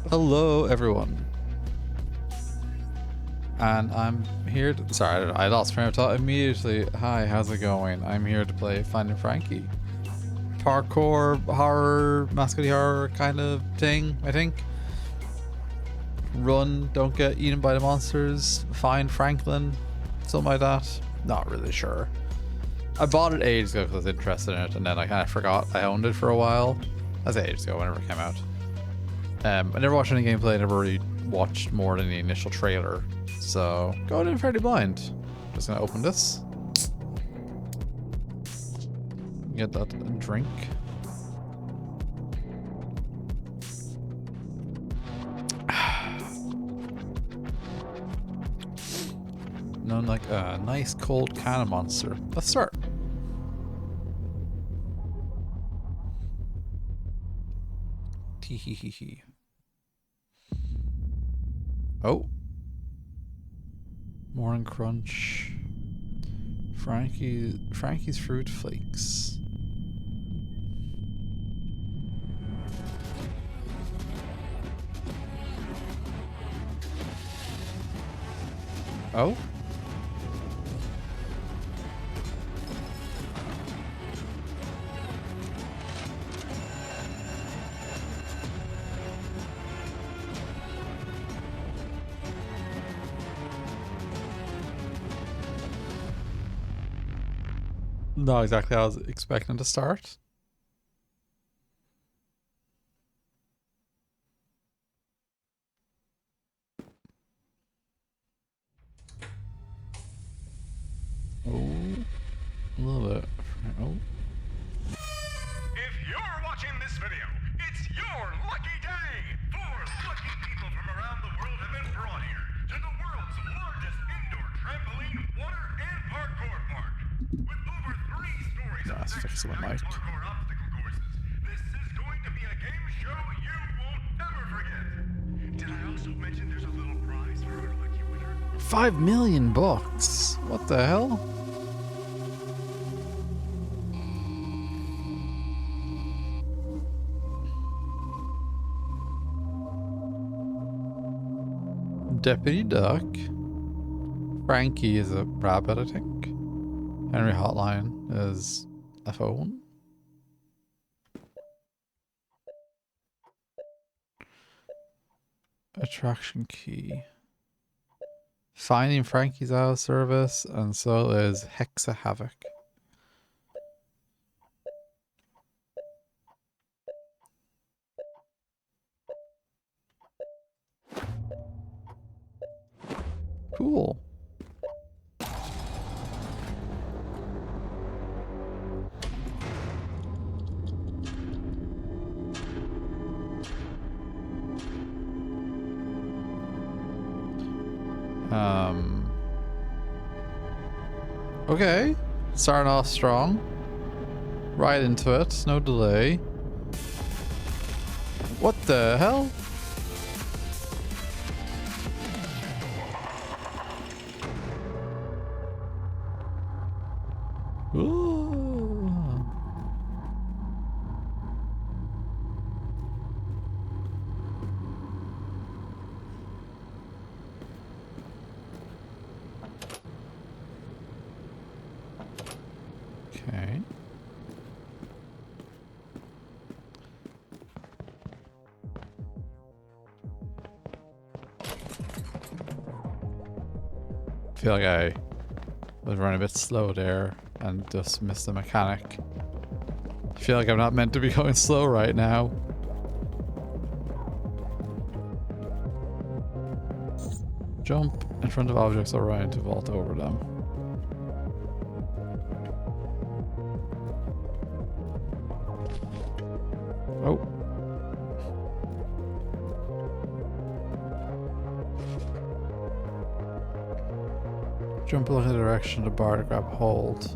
Hello, everyone. And I'm here to... Sorry, I lost train of thought immediately. Hi, how's it going? I'm here to play Finding Frankie. Parkour, horror, mascot horror kind of thing, I think. Run, don't get eaten by the monsters, find Franklin, something like that. Not really sure. I bought it ages ago because I was interested in it, and then I kind of forgot I owned it for a while. That's ages ago, whenever it came out. I never watched any gameplay, I never really watched more than the initial trailer. So, going in fairly blind. Just gonna open this. Get that drink. Known like a nice cold cannon monster. Let's start. Tee-hee-hee-hee. Oh. Morning crunch. Frankie's fruit flakes. Oh. Not exactly how I was expecting to start. Oh, a little bit. Oh. If you're watching this video, it's your lucky day! 4 lucky people from around the world have been brought here to the world's largest indoor trampoline, water, and parkour park. With over 3 stories of Let's fix my mic. parkour obstacle courses, this is going to be a game show you won't ever forget. Did I also mention there's a little prize for our lucky winner? $5 million bucks. What the hell? Deputy Duck. Frankie is a rabbit, I think. Henry Hotline is a phone. Attraction key. Finding Frankie's out of service, and so is Hexa Havoc. Cool. Okay. Starting off strong. Right into it. No delay. What the hell? Ooh. Okay. I feel like I was running a bit slow there and just missed the mechanic. I feel like I'm not meant to be going slow right now. Jump in front of objects or run to vault over them. Oh. Jump in the direction of the bar to grab hold.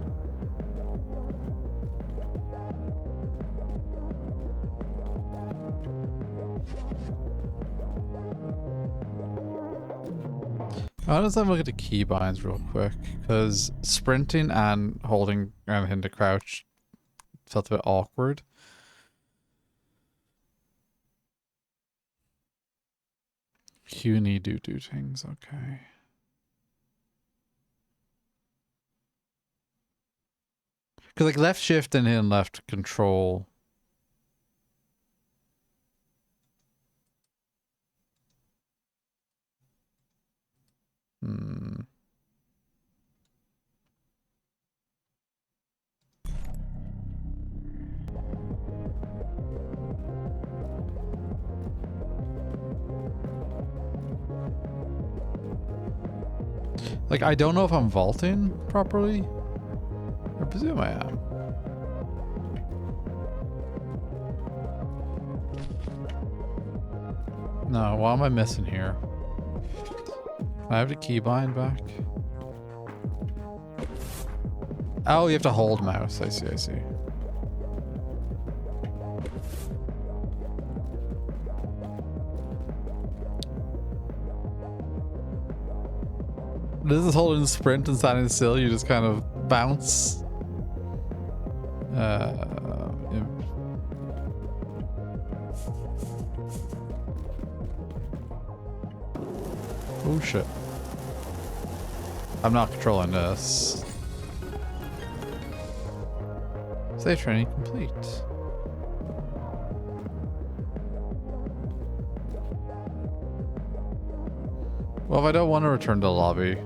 I want to look at the keybinds real quick, because sprinting and holding and hitting the crouch felt a bit awkward. Puny do things, okay. Because like left shift and hit left control. Hmm. Like, I don't know if I'm vaulting properly. I presume I am. No, what am I missing here? I have the keybind back. Oh, you have to hold mouse. I see, I see. This is holding sprint and standing still. You just kind of bounce. Yeah. Oh shit. I'm not controlling this. Save training complete. Well, if I don't want to return to the lobby,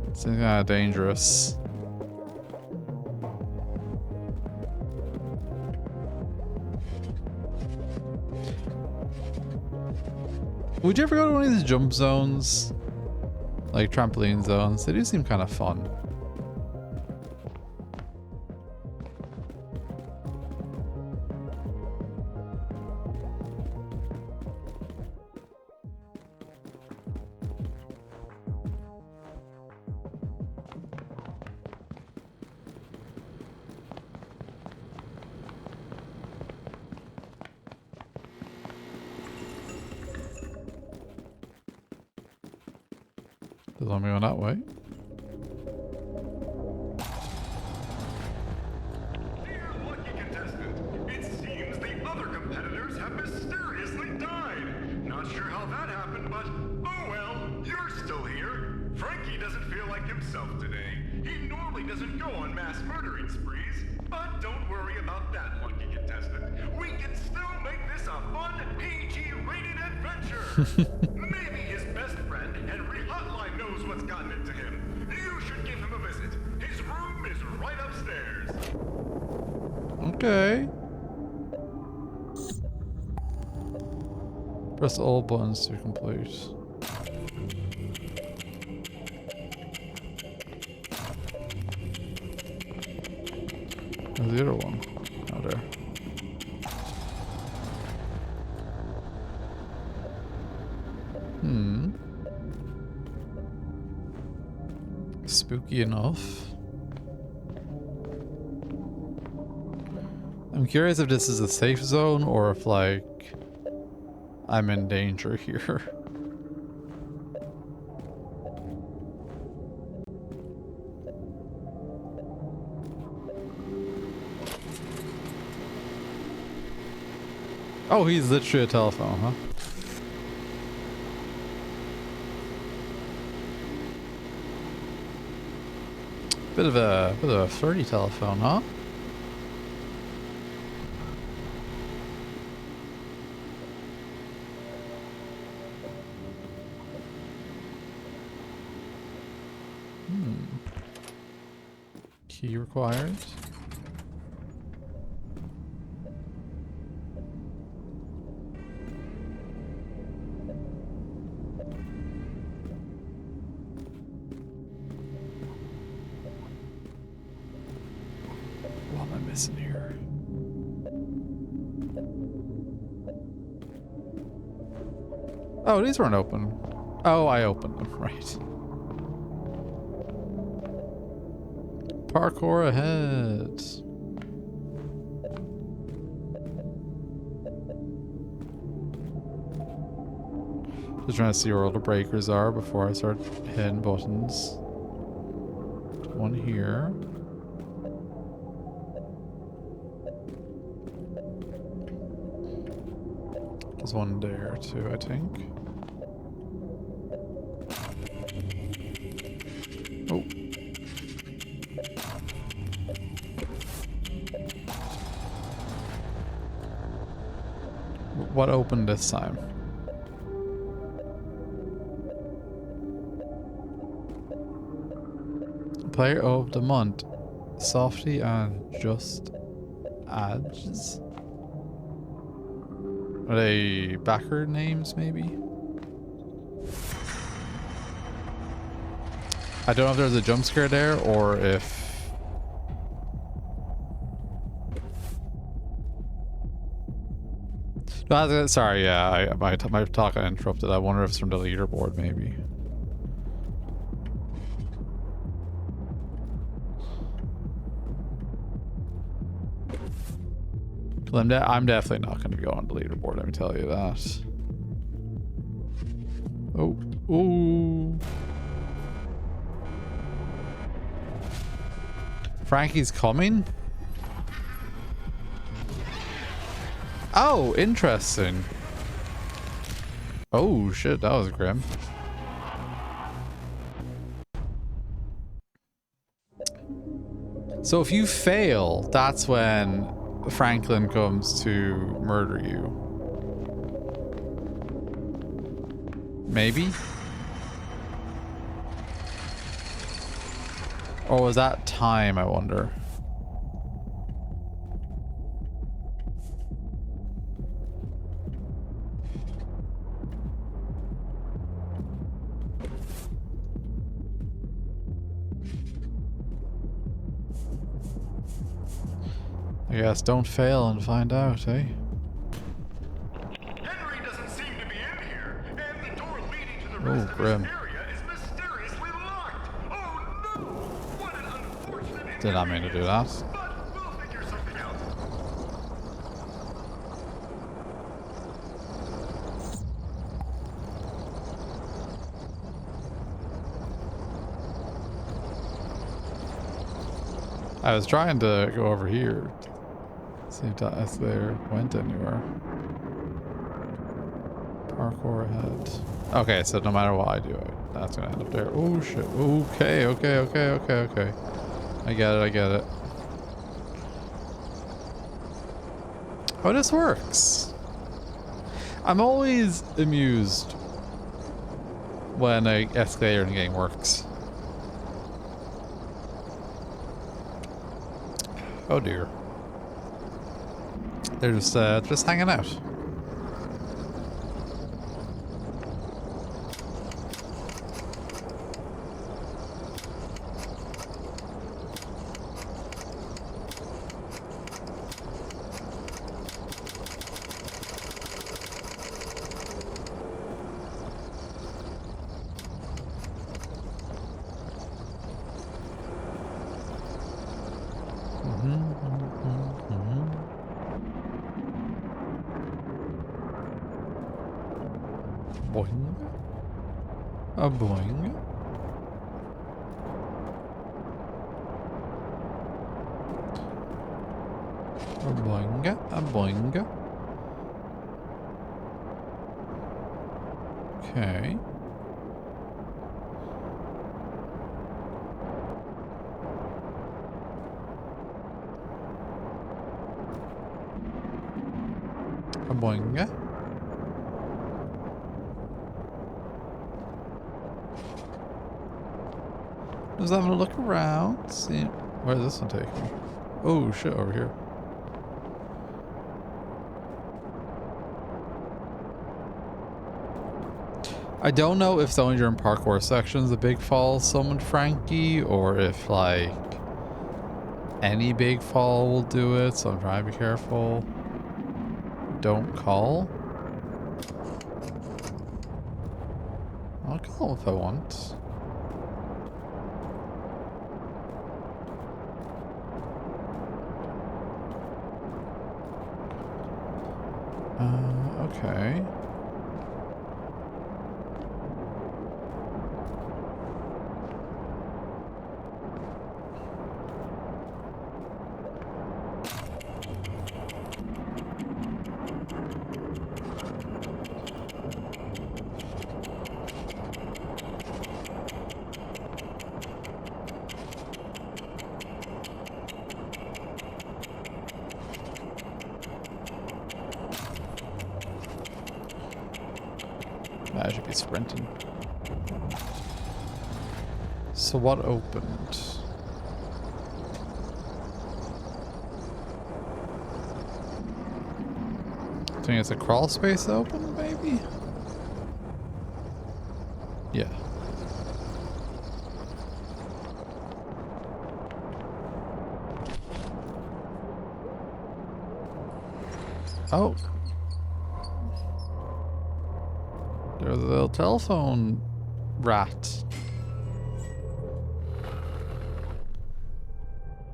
it's kind of dangerous. Would you ever go to one of these jump zones? Like trampoline zones? They do seem kind of fun. Does want me going that way? Dear lucky contestant, it seems the other competitors have mysteriously died. Not sure how that happened, but oh well, you're still here. Frankie doesn't feel like himself today. He normally doesn't go on mass murdering sprees, but don't worry about that, lucky contestant. We can still make this a fun PG-rated adventure. Maybe his best friend, Henry Hotline, knows what's gotten into him. You should give him a visit. His room is right upstairs. Okay. Press all buttons to complete. Where's the other one? Oh, there. Spooky enough. I'm curious if this is a safe zone or if, like, I'm in danger here. Oh, he's literally a telephone, huh? Bit of a flirty telephone, huh? Key required. What am I missing here? Oh, these weren't open. Oh, I opened them, right. Parkour ahead. Just trying to see where all the breakers are before I start hitting buttons. One here. There's one there too, I think. What opened this time? Player of the month. Softy and Just Ads. Are they backer names, maybe? I don't know if there's a jump scare there or if... No, sorry, yeah, my talk got interrupted. I wonder if it's from the leaderboard, maybe. I'm definitely not going to go on the leaderboard, let me tell you that. Oh, ooh. Frankie's coming? Oh, interesting. Oh shit, that was grim. So if you fail, that's when Franklin comes to murder you. Maybe? Or was that time, I wonder? I guess don't fail and find out, eh? Henry doesn't seem to be in here, and the door leading to the rest of grim. this area is mysteriously locked. Oh no! What an unfortunate Did not mean to do that. But we'll figure something out. I was trying to go over here. See if that escalator went anywhere. Parkour ahead. Okay, so no matter what I do, that's gonna end up there. Oh shit. Okay, okay. I get it. Oh, this works. I'm always amused when an escalator in the game works. Oh dear. They're just hanging out. Boing. A boing. A boing. A boing. Okay. A boing. Just having a look around, see where does this one take me? Oh shit, over here. I don't know if the only during parkour sections the big fall summoned Frankie, or if like any big fall will do it, so I'm trying to be careful. Don't call. I'll call if I want. Okay. I should be sprinting. So what opened? I think it's a crawl space open, maybe? Yeah. Oh. There's a little telephone rat.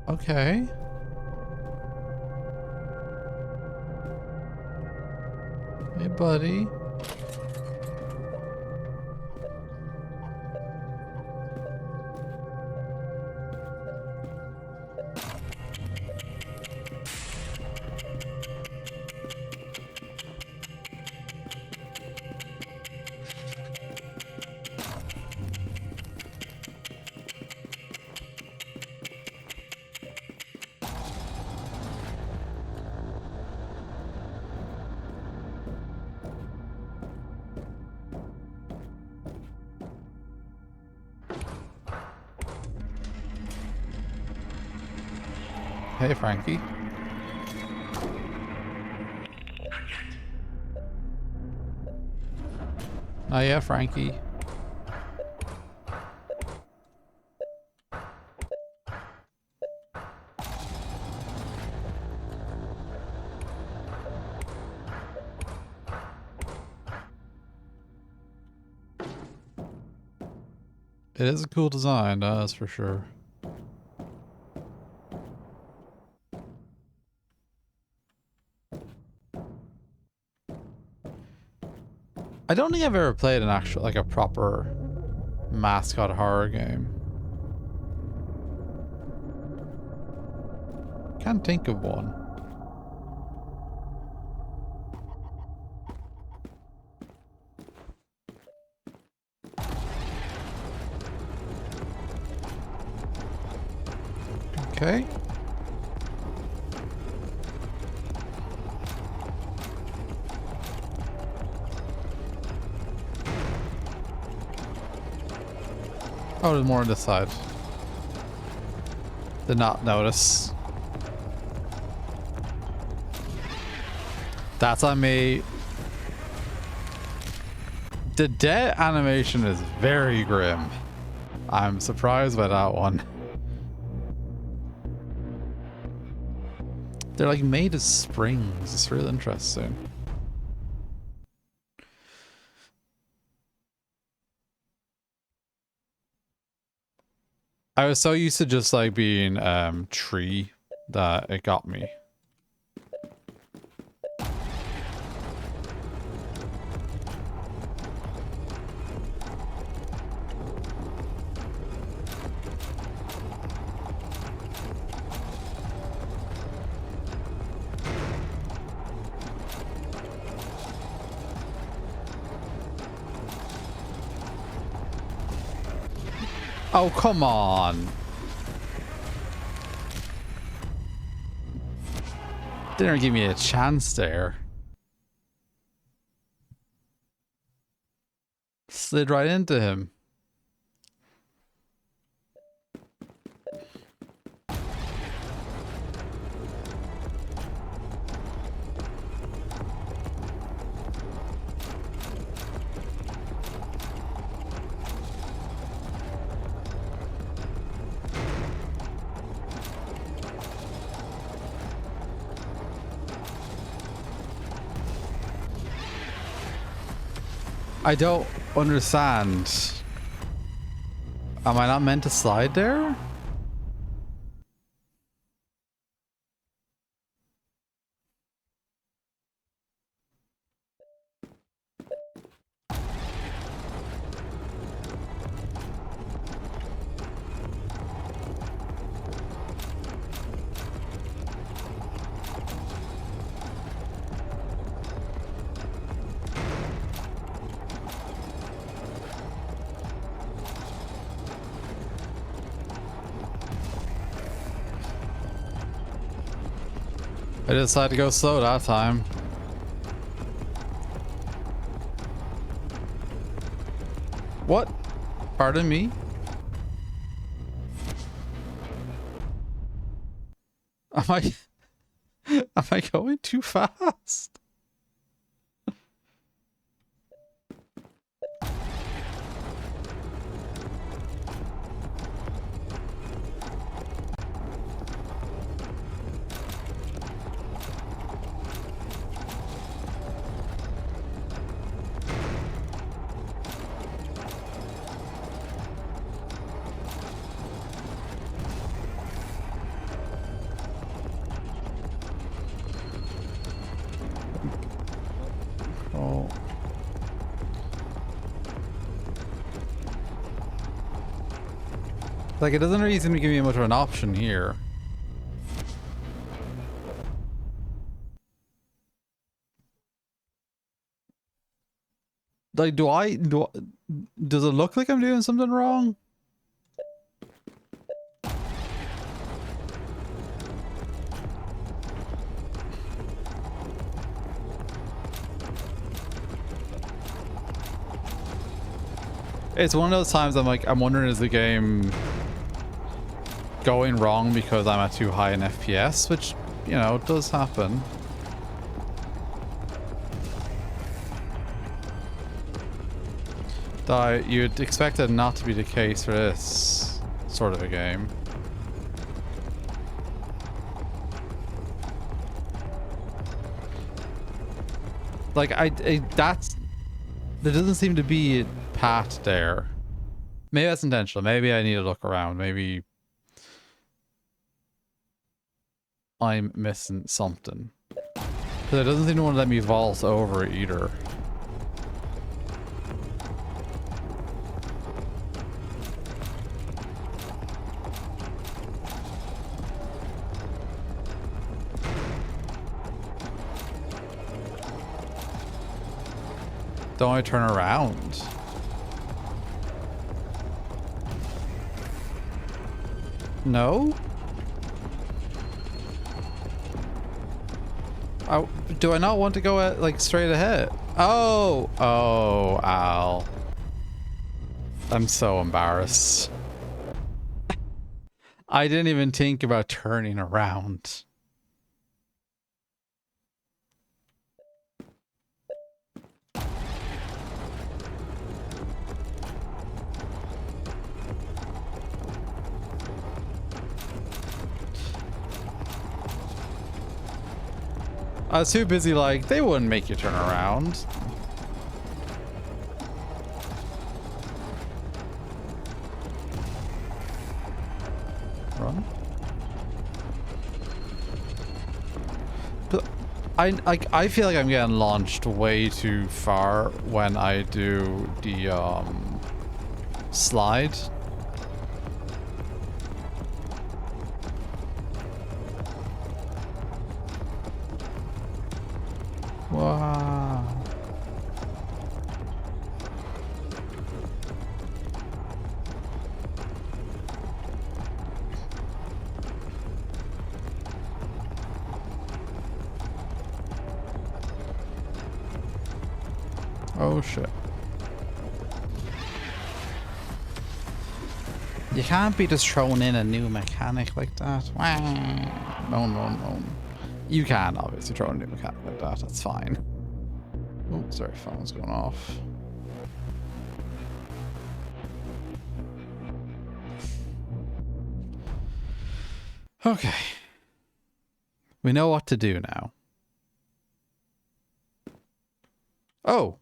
Okay. Hey, buddy. Hey, Frankie. Oh yeah, Frankie. It is a cool design, that's for sure. I don't think I've ever played an actual, like a proper mascot horror game. Can't think of one. Okay. Oh, there's more on this side. Did not notice. That's on me. The dead animation is very grim. I'm surprised by that one. They're like made of springs. It's really interesting. I was so used to just like being tree that it got me. Oh, come on. Didn't give me a chance there. Slid right into him. I don't understand. Am I not meant to slide there? I decided to go slow that time. What? Pardon me? Am I am I going too fast? Oh. Like, it doesn't really seem to give me much of an option here. Like, does it look like I'm doing something wrong? It's one of those times I'm wondering, is the game going wrong because I'm at too high an FPS, which, you know, does happen. Though you'd expect it not to be the case for this sort of a game. Like, there doesn't seem to be a path there. Maybe that's intentional. Maybe I need to look around. Maybe I'm missing something. Because it doesn't seem to want to let me vault over it either. Don't I turn around? No? Oh, do I not want to go at, like, straight ahead? Oh! Oh, ow. I'm so embarrassed. I didn't even think about turning around. I was too busy, like, they wouldn't make you turn around. Run. But I feel like I'm getting launched way too far when I do the slide. Wow. Oh shit. You can't be just throwing in a new mechanic like that. No, no, no. You can obviously throw a new mechanic like that. That's fine. Oh, sorry, phone's going off. Okay. We know what to do now. Oh.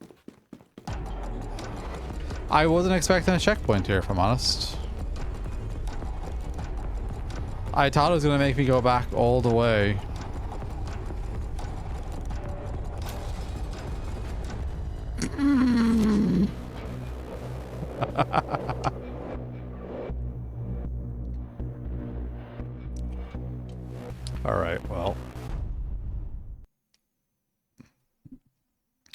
I wasn't expecting a checkpoint here, if I'm honest. I thought it was going to make me go back all the way. All right, well.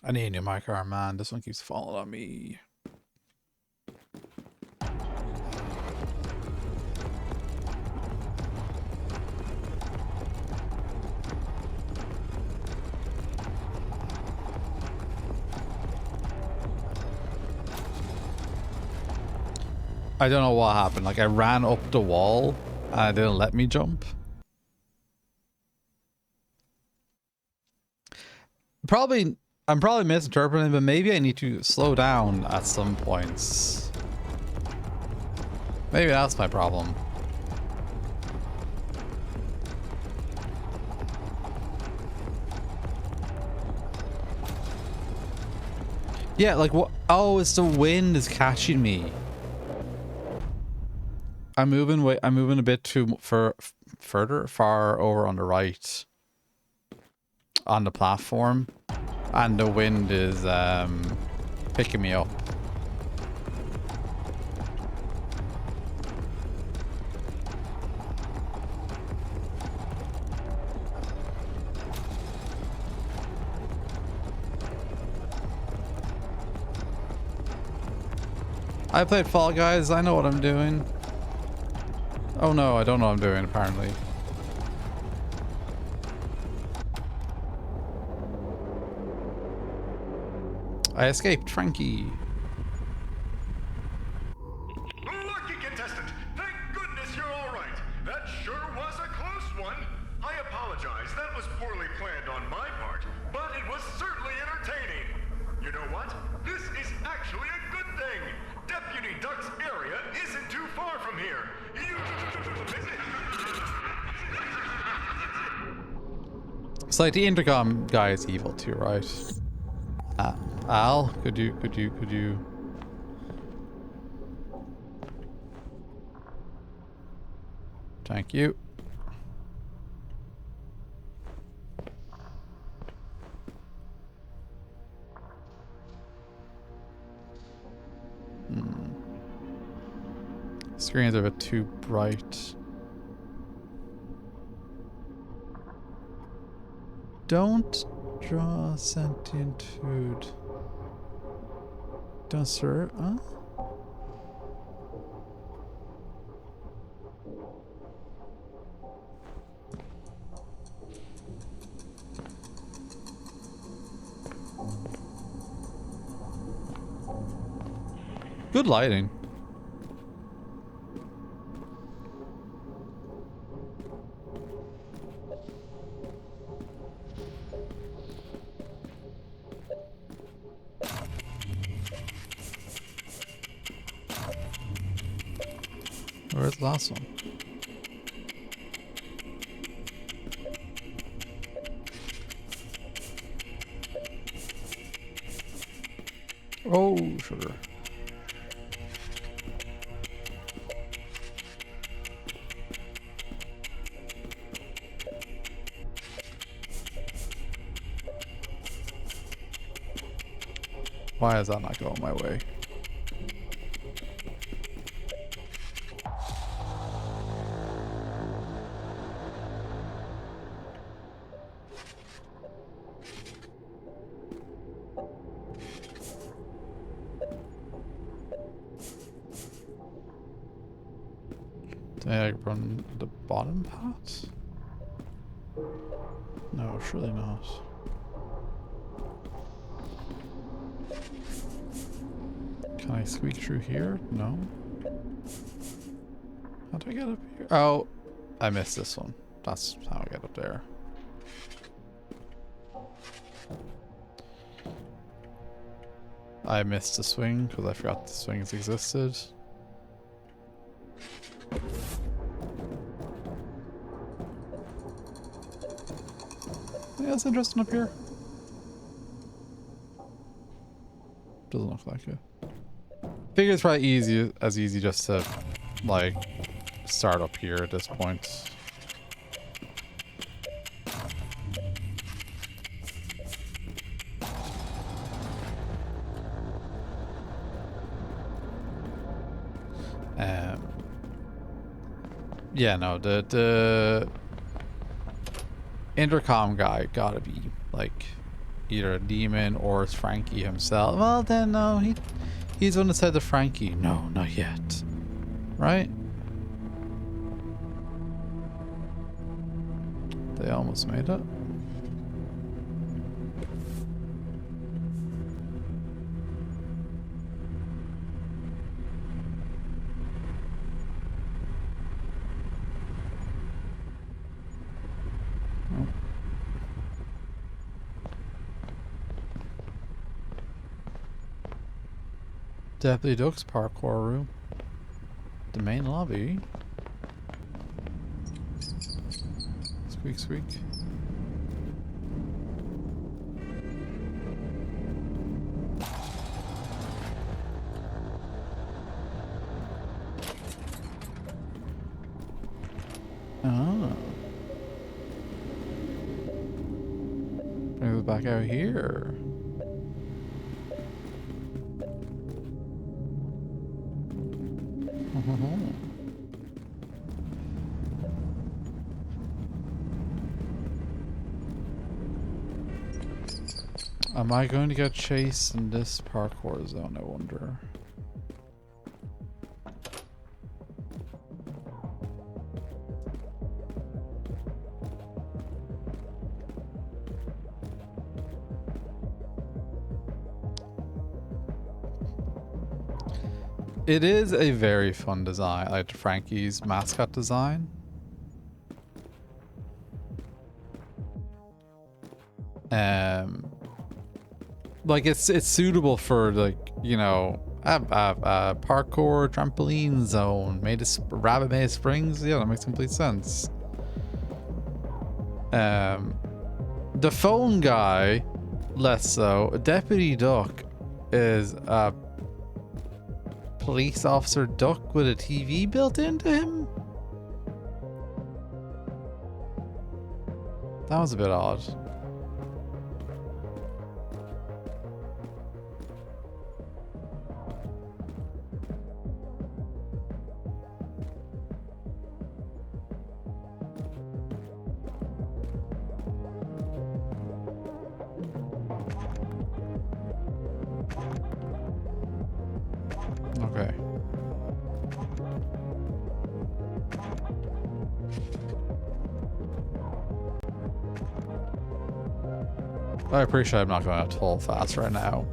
I need a new microarm, man. This one keeps falling on me. I don't know what happened. Like I ran up the wall and it didn't let me jump. I'm probably misinterpreting, but maybe I need to slow down at some points. Maybe that's my problem. Yeah, like what? Oh, it's the wind is catching me. I'm moving a bit too far over on the right on the platform, and the wind is picking me up. I played Fall Guys. I know what I'm doing. Oh no, I don't know what I'm doing, apparently. I escaped Frankie. Lucky contestant! Thank goodness you're all right. That sure was a close one. I apologize. That was poorly planned on my part, but it was certainly entertaining. You know what? This is actually a good thing. Deputy Duck's area isn't too far from here. It's like the intercom guy is evil too, right? Al, could you? Thank you. Screens are a bit too bright. Don't draw sentient food. Don't serve, huh? Good lighting. Where's the last one? Oh, sugar. Why is that not going my way? Did I run the bottom path? No, surely not. Can I squeak through here? No. How do I get up here? Oh, I missed this one. That's how I get up there. I missed the swing because I forgot the swings existed. Yeah, that's interesting up here. Doesn't look like it. Figure it's probably easy just to like start up here at this point. Yeah, no, the intercom guy gotta be like either a demon or it's Frankie himself. Well, then no, he's the one that said to Frankie, no, not yet, right? They almost made it. Deputy Duck's parkour room. The main lobby. Squeak, squeak. Ah. Move it back out here. Am I going to get chased in this parkour zone, I wonder? It is a very fun design, like Frankie's mascot design. Like it's suitable for, like, you know, a parkour trampoline zone made of rabbit made of springs. Yeah, that makes complete sense. The phone guy, less so. Deputy Duck is a police officer duck with a TV built into him. That was a bit odd. Okay. I appreciate I'm not going to full fast right now.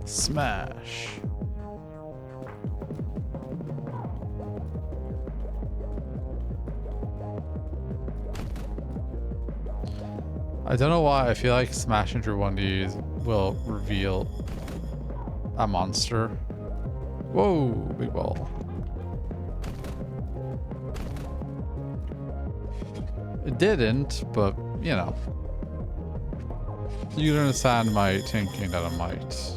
Smash. I don't know why I feel like smashing through one of these will reveal a monster. Whoa, big ball. It didn't, but you know. You can understand my thinking that it might.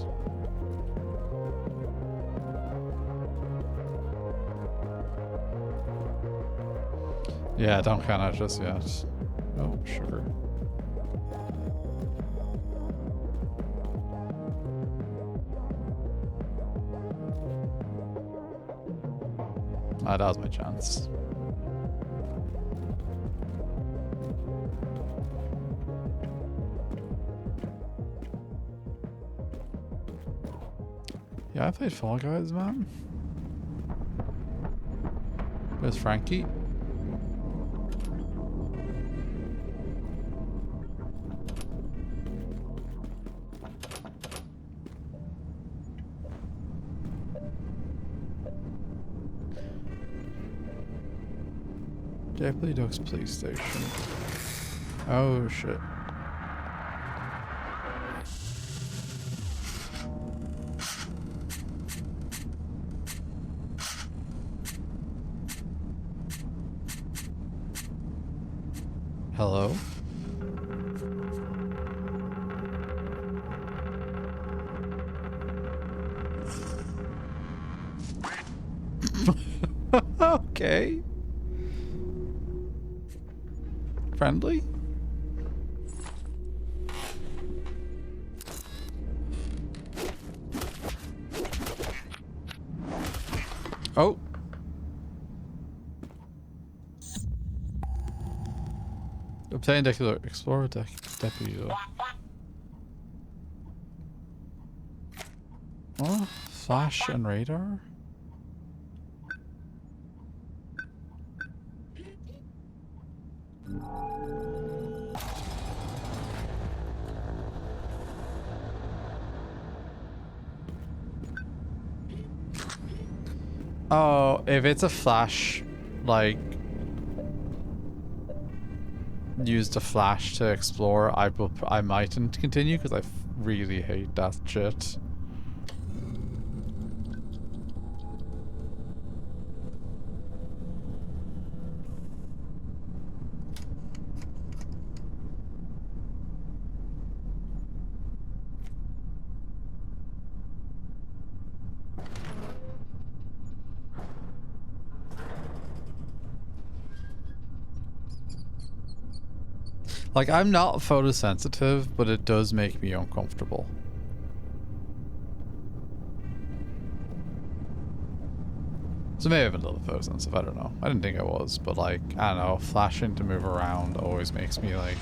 Yeah, don't count out just yet. Oh, sugar. Ah, that was my chance. Yeah, I played Fall Guys, man. Where's Frankie? Deputy Duck's police station. Oh shit. Hello? Okay. Friendly? Oh. Obtain Explorer Deputy. Oh, flash and radar? Oh, if it's a flash, like, use the flash to explore, I mightn't continue because I really hate that shit. Like, I'm not photosensitive, but it does make me uncomfortable. So maybe I'm a little photosensitive, I don't know. I didn't think I was, but like, I don't know, flashing to move around always makes me like...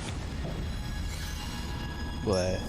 bleh.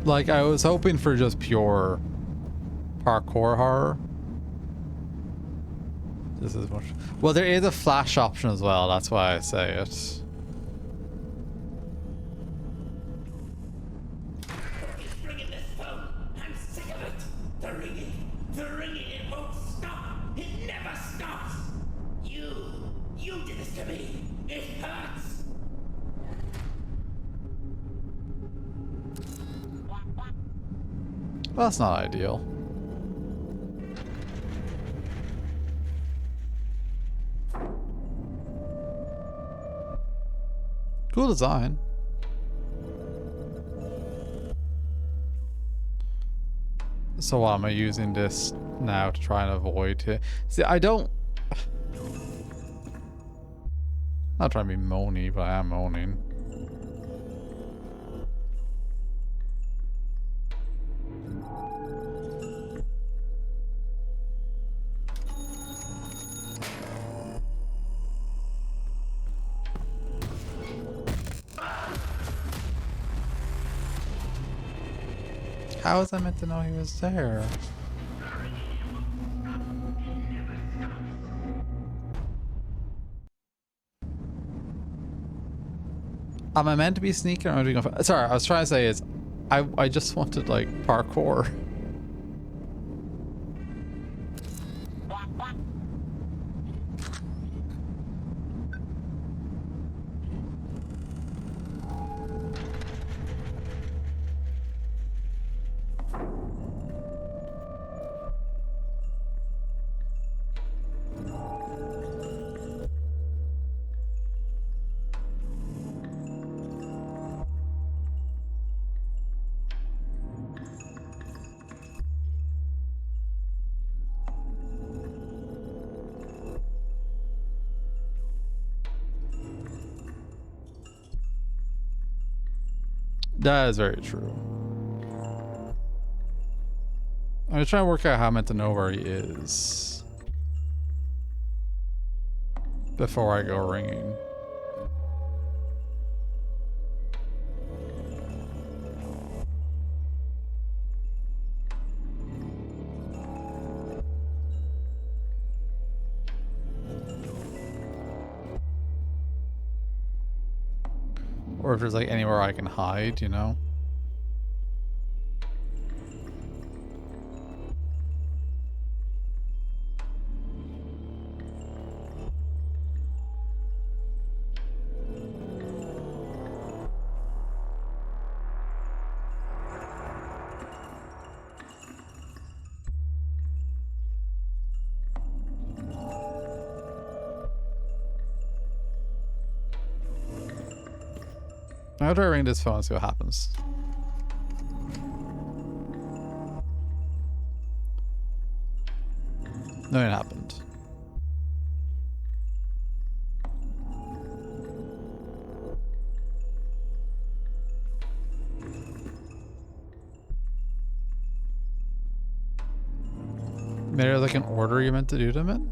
Like, I was hoping for just pure parkour horror. This is much. Well, there is a flash option as well, that's why I say it. Well, that's not ideal. Cool design. So what, am I using this now to try and avoid it? See, I don't... Not trying to be moany, but I am moaning. How was I meant to know he was there? Am I meant to be sneaking or am I doing... Sorry, I was trying to say is... I just wanted, like, parkour. That is very true. I'm just trying to work out how I'm meant to know where he is before I go ringing. Or if there's like anywhere I can hide, you know? How do I ring this phone and see what happens? Nothing happened. Maybe there's like an order you're meant to do them in?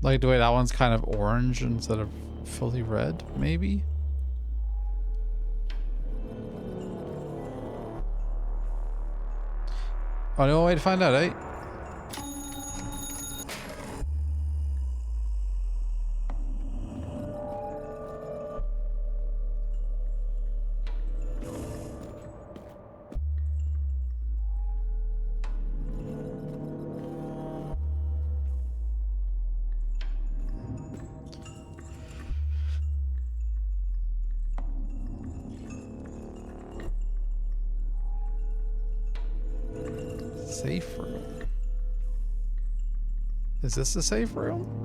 Like the way that one's kind of orange instead of fully red, maybe? Oh, no way to find out, eh? Safe room. Is this the safe room?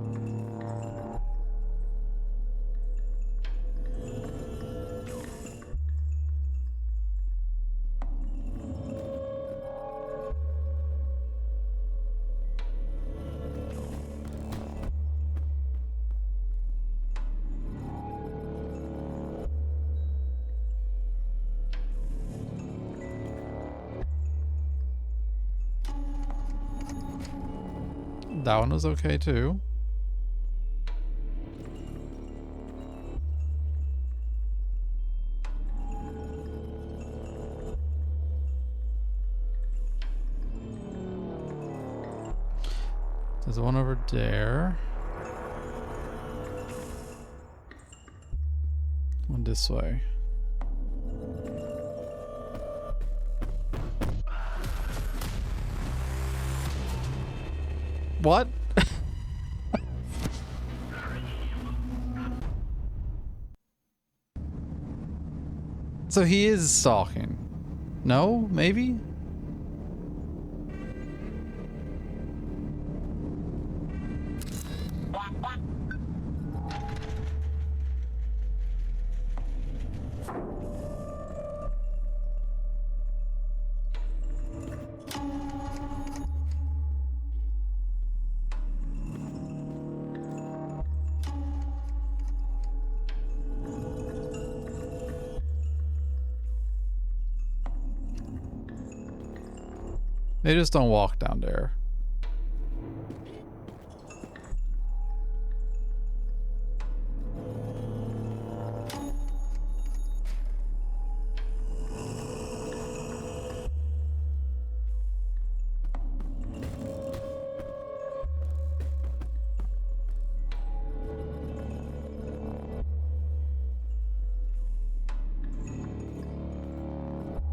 That one was okay too. There's one over there. One this way. What? So he is stalking. No? Maybe? They just don't walk down there.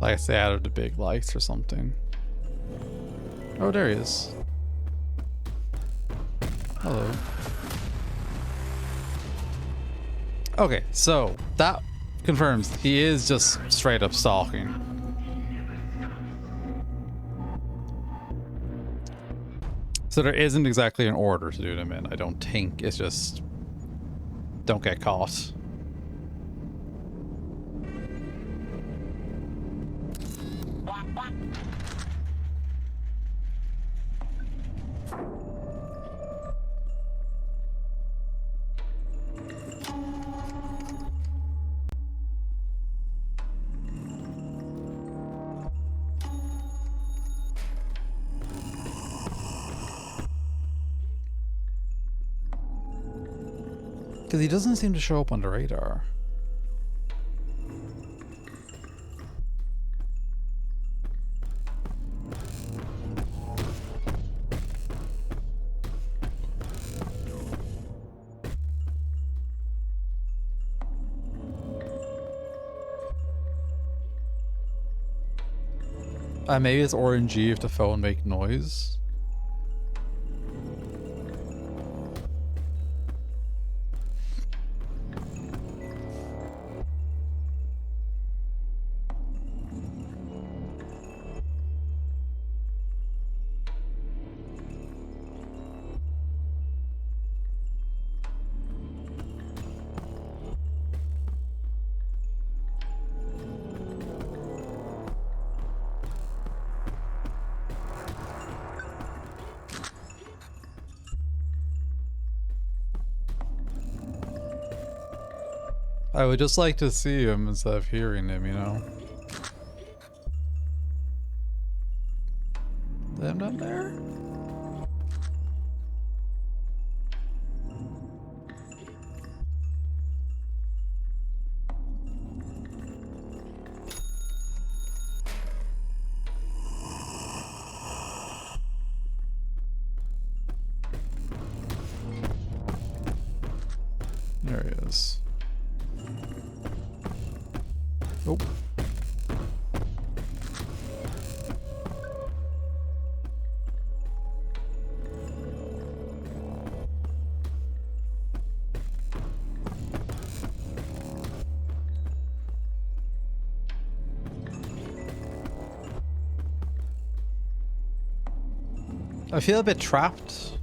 Like I say, out of the big lights or something. Oh, there he is. Hello. Okay, so that confirms he is just straight up stalking. So there isn't exactly an order to do them in, I don't think. It's just don't get caught. Because he doesn't seem to show up on the radar. Maybe it's RNG if the phone make noise. I would just like to see him instead of hearing him, you know? Them down there? There he is. Oh. I feel a bit trapped.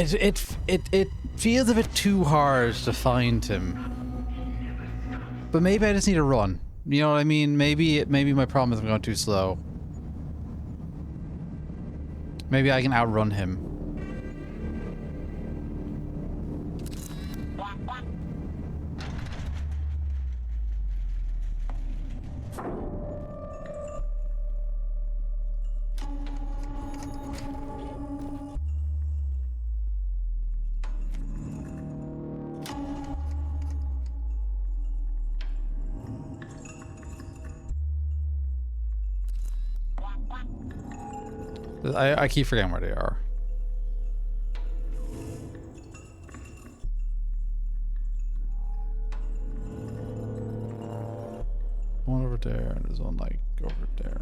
It feels a bit too hard to find him. But maybe I just need to run. You know what I mean? Maybe my problem is I'm going too slow. Maybe I can outrun him. I keep forgetting where they are. One over there, and there's one like over there.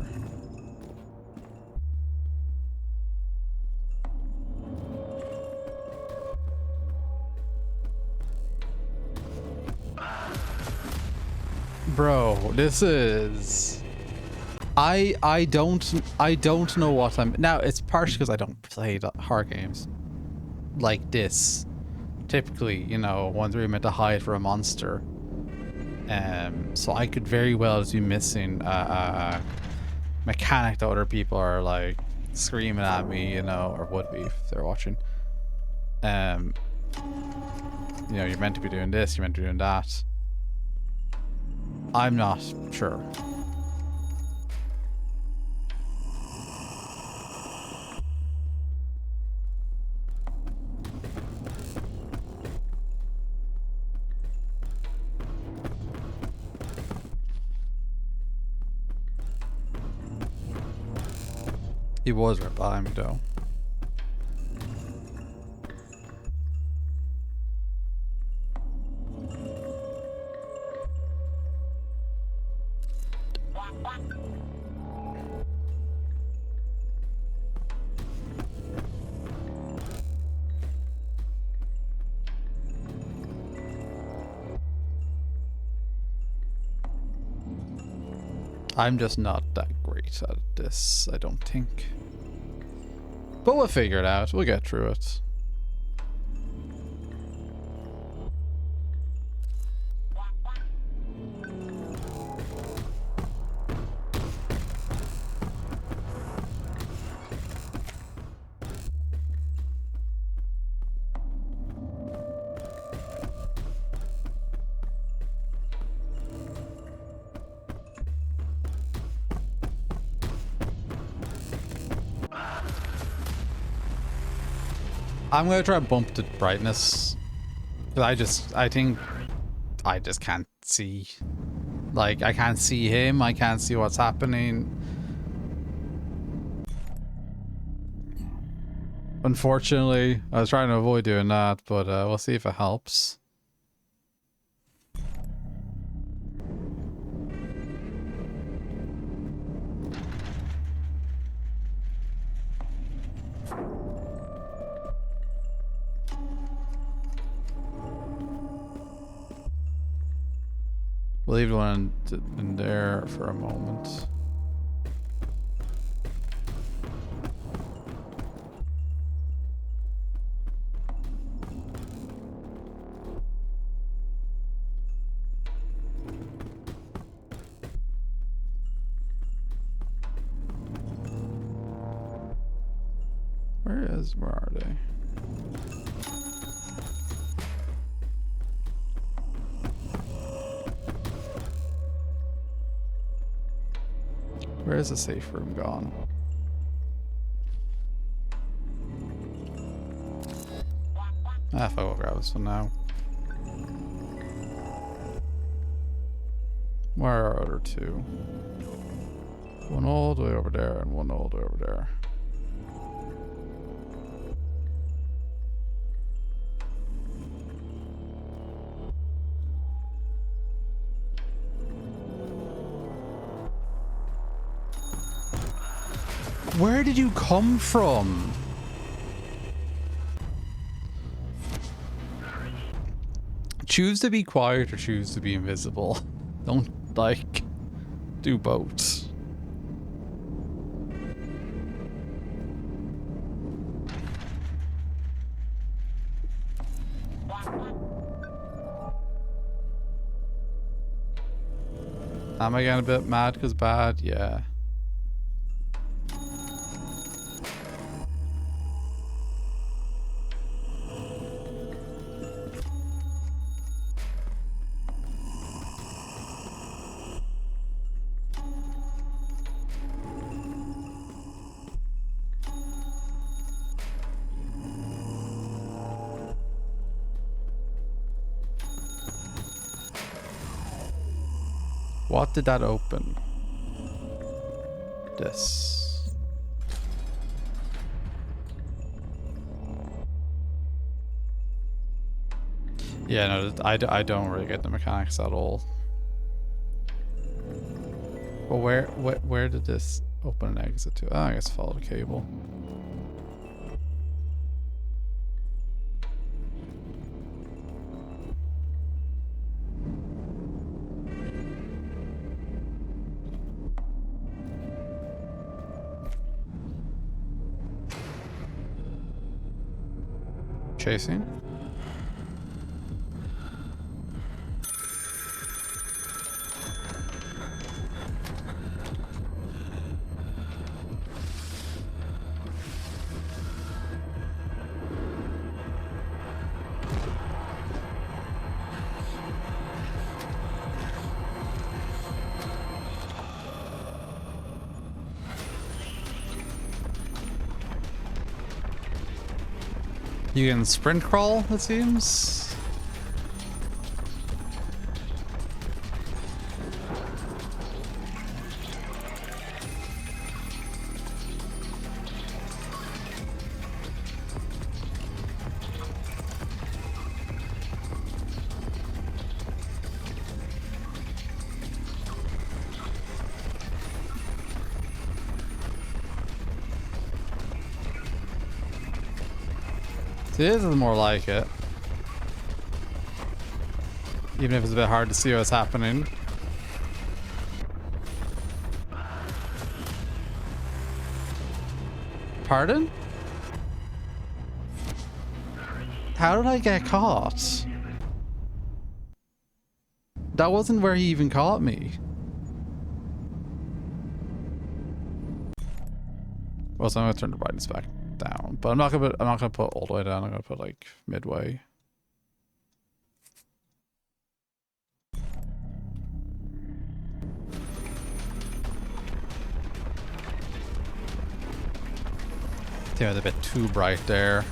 Bro, this is... I don't know what I'm... Now, it's partially because I don't play horror games like this. Typically, you know, ones where you're meant to hide for a monster. So I could very well just be missing a mechanic that other people are like screaming at me, you know, or would be if they're watching. You know, you're meant to be doing this, you're meant to be doing that. I'm not sure. He was right behind me though. I'm just not that great at this, I don't think. But we'll figure it out. We'll get through it. I'm gonna try and bump the brightness. Cause I think I just can't see. Like, I can't see him, I can't see what's happening. Unfortunately, I was trying to avoid doing that, but we'll see if it helps. We'll leave one in there for a moment. Where are they? Where is the safe room gone? Ah, fuck, I'll grab this one now. Where are our other two? One all the way over there and one all the way over there. Where did you come from? Choose to be quiet or choose to be invisible. Don't, like, do both. Am I getting a bit mad because bad? Yeah. What did that open? This. Yeah, no, I don't really get the mechanics at all. But where did this open and exit to? Oh, I guess follow the cable. Chasing. You can sprint crawl, it seems. This is more like it. Even if it's a bit hard to see what's happening. Pardon? How did I get caught? That wasn't where he even caught me. Well, so I'm gonna turn the brightness back down, but I'm not gonna put all the way down. I'm gonna put like midway. Yeah, it's a bit too bright there.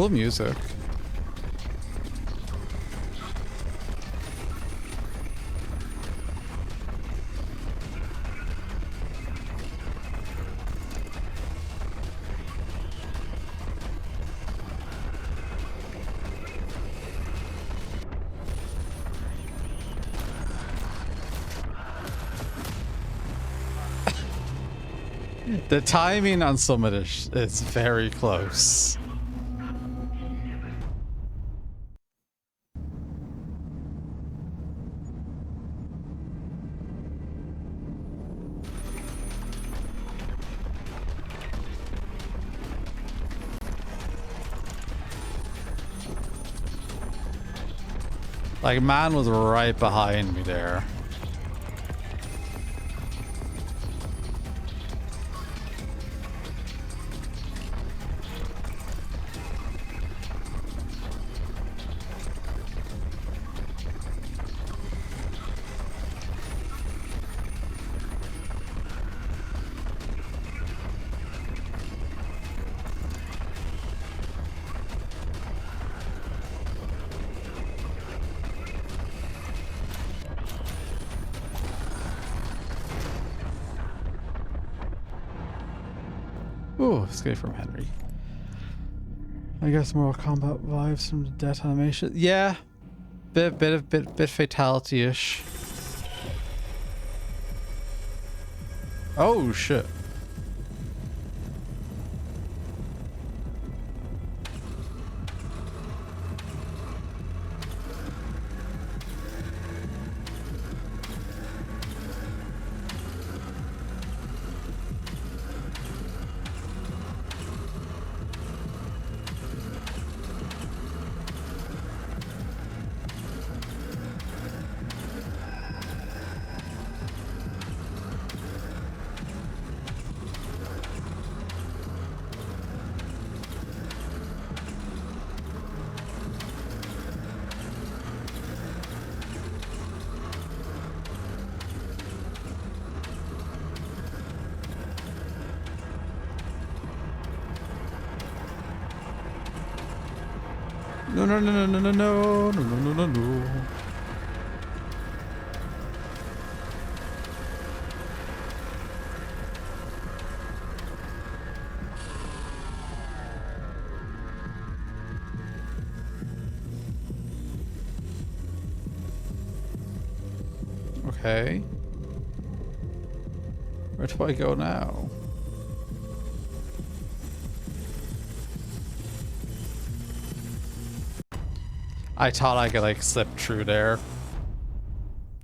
Cool music. The timing on some of this is very close. Like, man was right behind me there. Ooh, escape from Henry. I guess Mortal Kombat vibes from the death animation. Yeah, bit fatality-ish. Oh shit. No, no, no, no, no, no, no, no, no, no, no. Okay. Where do I go now? I thought I could like slip through there.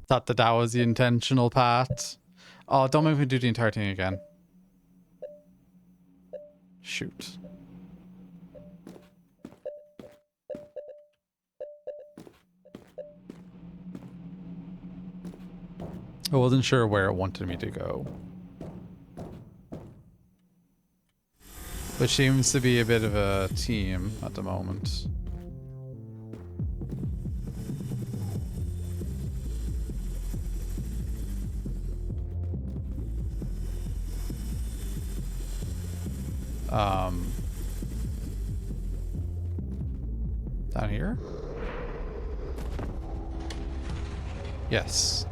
Thought that was the intentional path. Oh, don't make me do the entire thing again. Shoot. I wasn't sure where it wanted me to go. Which seems to be a bit of a team at the moment. Down here? Yes.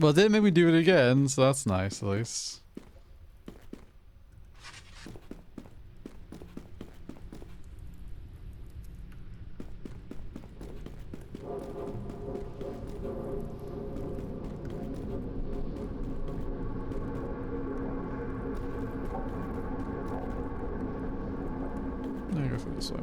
Well, it did make me do it again, so that's nice at least. I go through this way.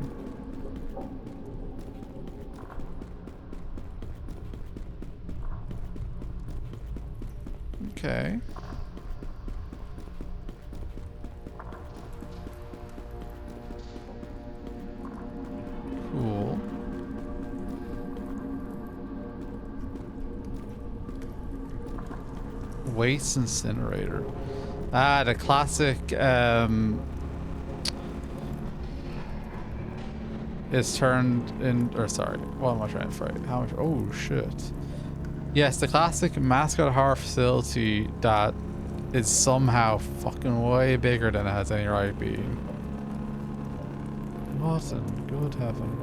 Okay. Cool. Waste incinerator. Ah, the classic is turned in, or sorry, what am I trying to fight? How much? Oh shit. Yes, the classic mascot horror facility that is somehow fucking way bigger than it has any right being. What in good heaven?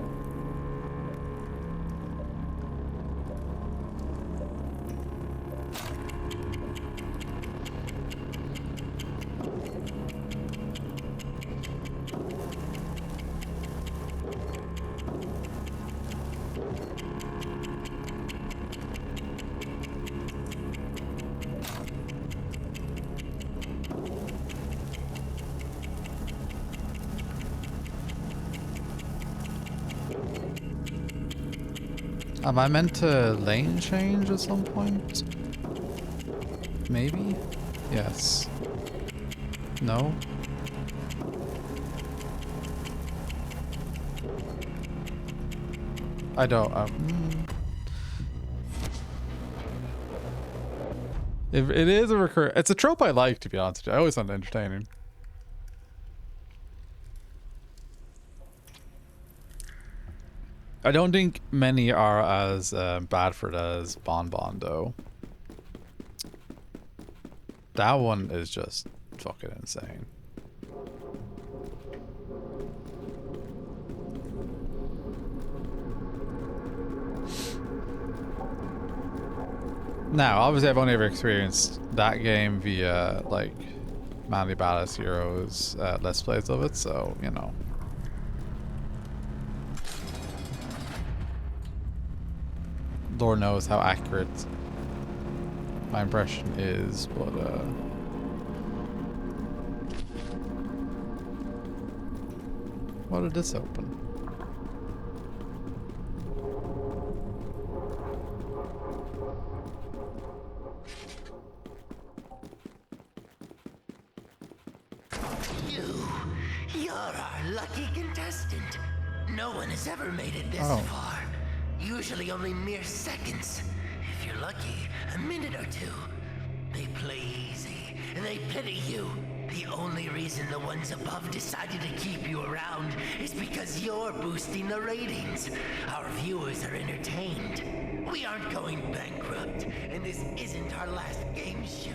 Am I meant to lane change at some point? Maybe? Yes. No? I don't. It is a recur. It's a trope I like, to be honest with you. I always find it entertaining. I don't think many are as bad for it as Bon Bon, though. That one is just fucking insane. Now, obviously, I've only ever experienced that game via, like, Manly Badass Heroes Let's Plays of it, so, you know. Lord knows how accurate my impression is, but what did this open? You're our lucky contestant. No one has ever made it this far. Usually only mere seconds. If you're lucky, a minute or two. They play easy, and they pity you. The only reason the ones above decided to keep you around is because you're boosting the ratings. Our viewers are entertained. We aren't going bankrupt, and this isn't our last game show.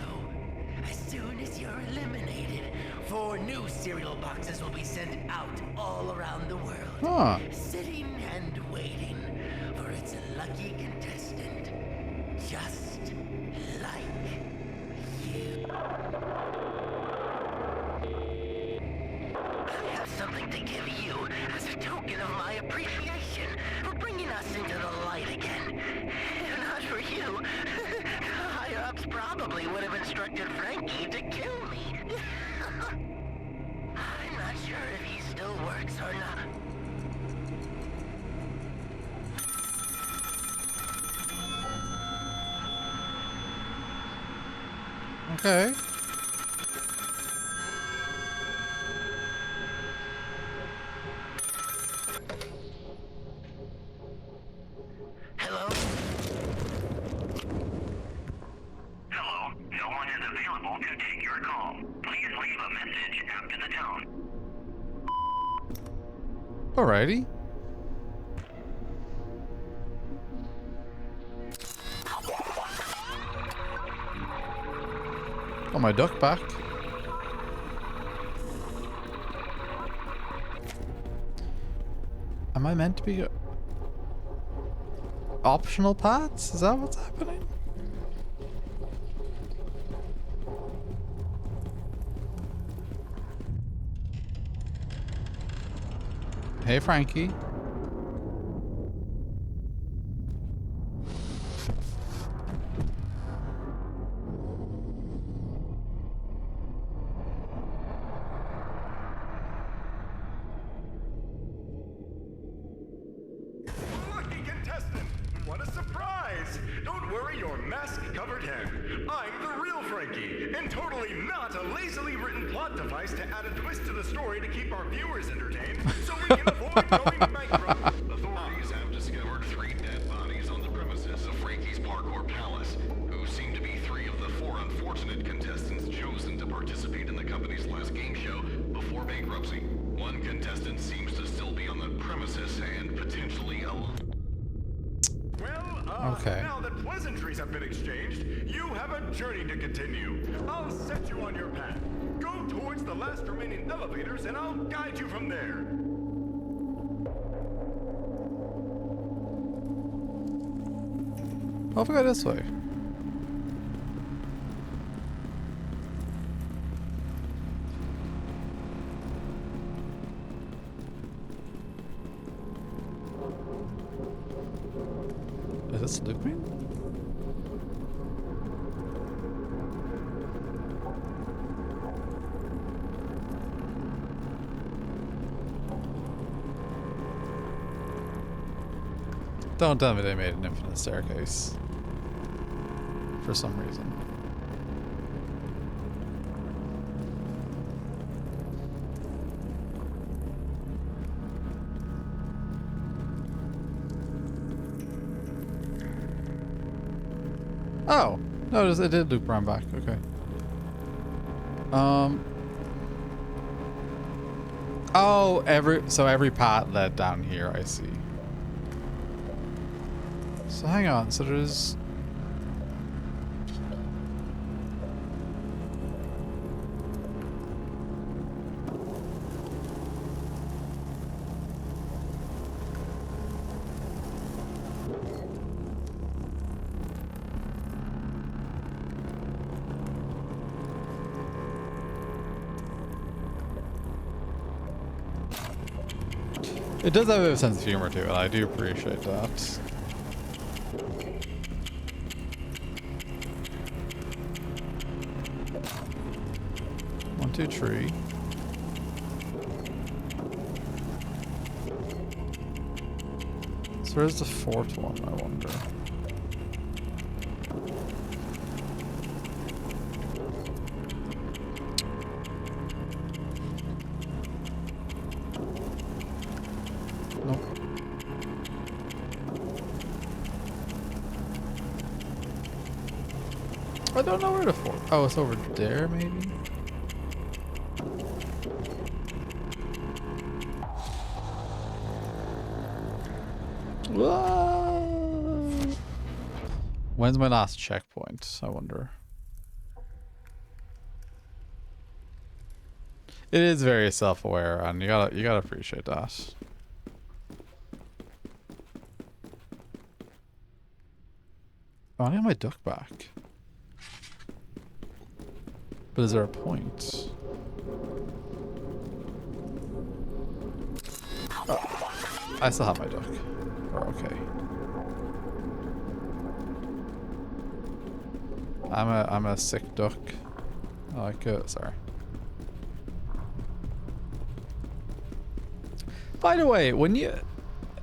As soon as you're eliminated, 4 new cereal boxes will be sent out all around the world. Huh. Sitting and waiting for its lucky contestant. Just like you. I have something to give you as a token of my appreciation for bringing us into the light again. If not for you, higher-ups probably would have instructed Frankie to kill me. I'm not sure if he still works or not. Okay. Hello? Hello, no one is available to take your call. Please leave a message after the tone. Alrighty. Got my duck back. Am I meant to be optional paths? Is that what's happening? Hey, Frankie. Lucky contestant! What a surprise! Don't worry your mask-covered head. I'm the real Frankie, and totally not a lazily written plot device to add a twist to the story to keep our viewers entertained, so we can avoid going bankrupt. Authorities have discovered 3 dead bodies on the premises of Frankie's Parkour Palace, who seem to be 3 of the 4 unfortunate contestants chosen to participate in the company's last game show before bankruptcy. One contestant seems to still be on the premises and potentially alive. Well, Okay. Now that pleasantries have been exchanged, you have a journey to continue. I'll set you on your path. Go towards the last remaining elevators and I'll guide you from there. Oh, if we go this way. Is this looping? Don't tell me they made an infinite staircase. For some reason. Oh! No, it did loop around back. Okay. Oh, every path led down here, I see. So hang on, so there's... It does have a bit of a sense of humor to it, and I do appreciate that. One, two, three. So where's the fourth one, I wonder? Nope. I don't know where the fourth. Oh, it's over there, maybe? Whoa. When's my last checkpoint? I wonder. It is very self-aware, and you gotta appreciate that. Oh, I need my duck back. But is there a point? Oh, I still have my duck. We're okay. I'm a sick duck. I like it. Sorry. By the way, when you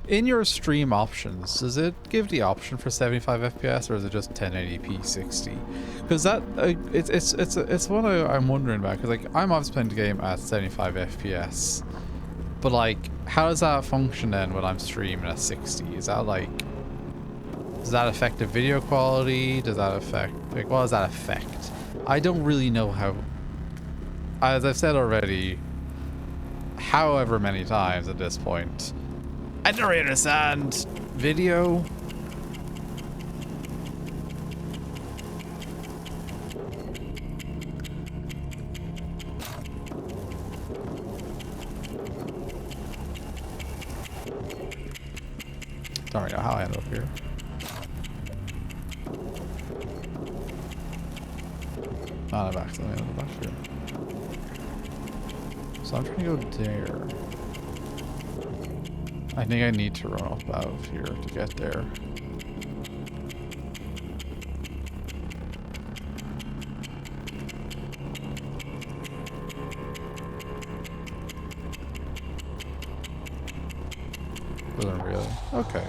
in your stream options, does it give the option for 75 FPS or is it just 1080p 60? Because that it's one I'm wondering about. Because like I'm obviously playing the game at 75 FPS, but like how does that function then when I'm streaming at 60? Is that like does that affect the video quality? Does that affect like what does that affect? I don't really know how. As I've said already, however many times at this point. I don't really understand video. Don't really know how I ended up here. Oh, I've accidentally ended up back here. So I'm trying to go there. I think I need to run up out of here to get there. Wasn't really. Okay.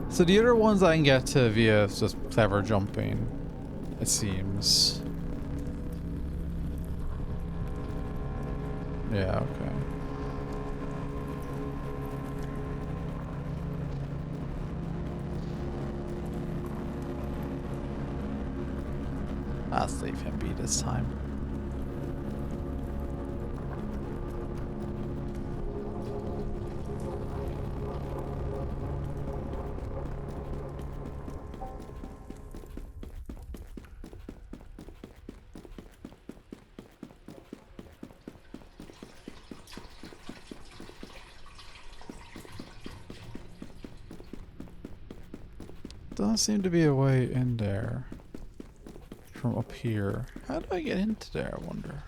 So the other ones I can get to via just clever jumping, it seems. Yeah, okay. I'll leave him be this time. Doesn't seem to be a way in there from up here. How do I get into there, I wonder?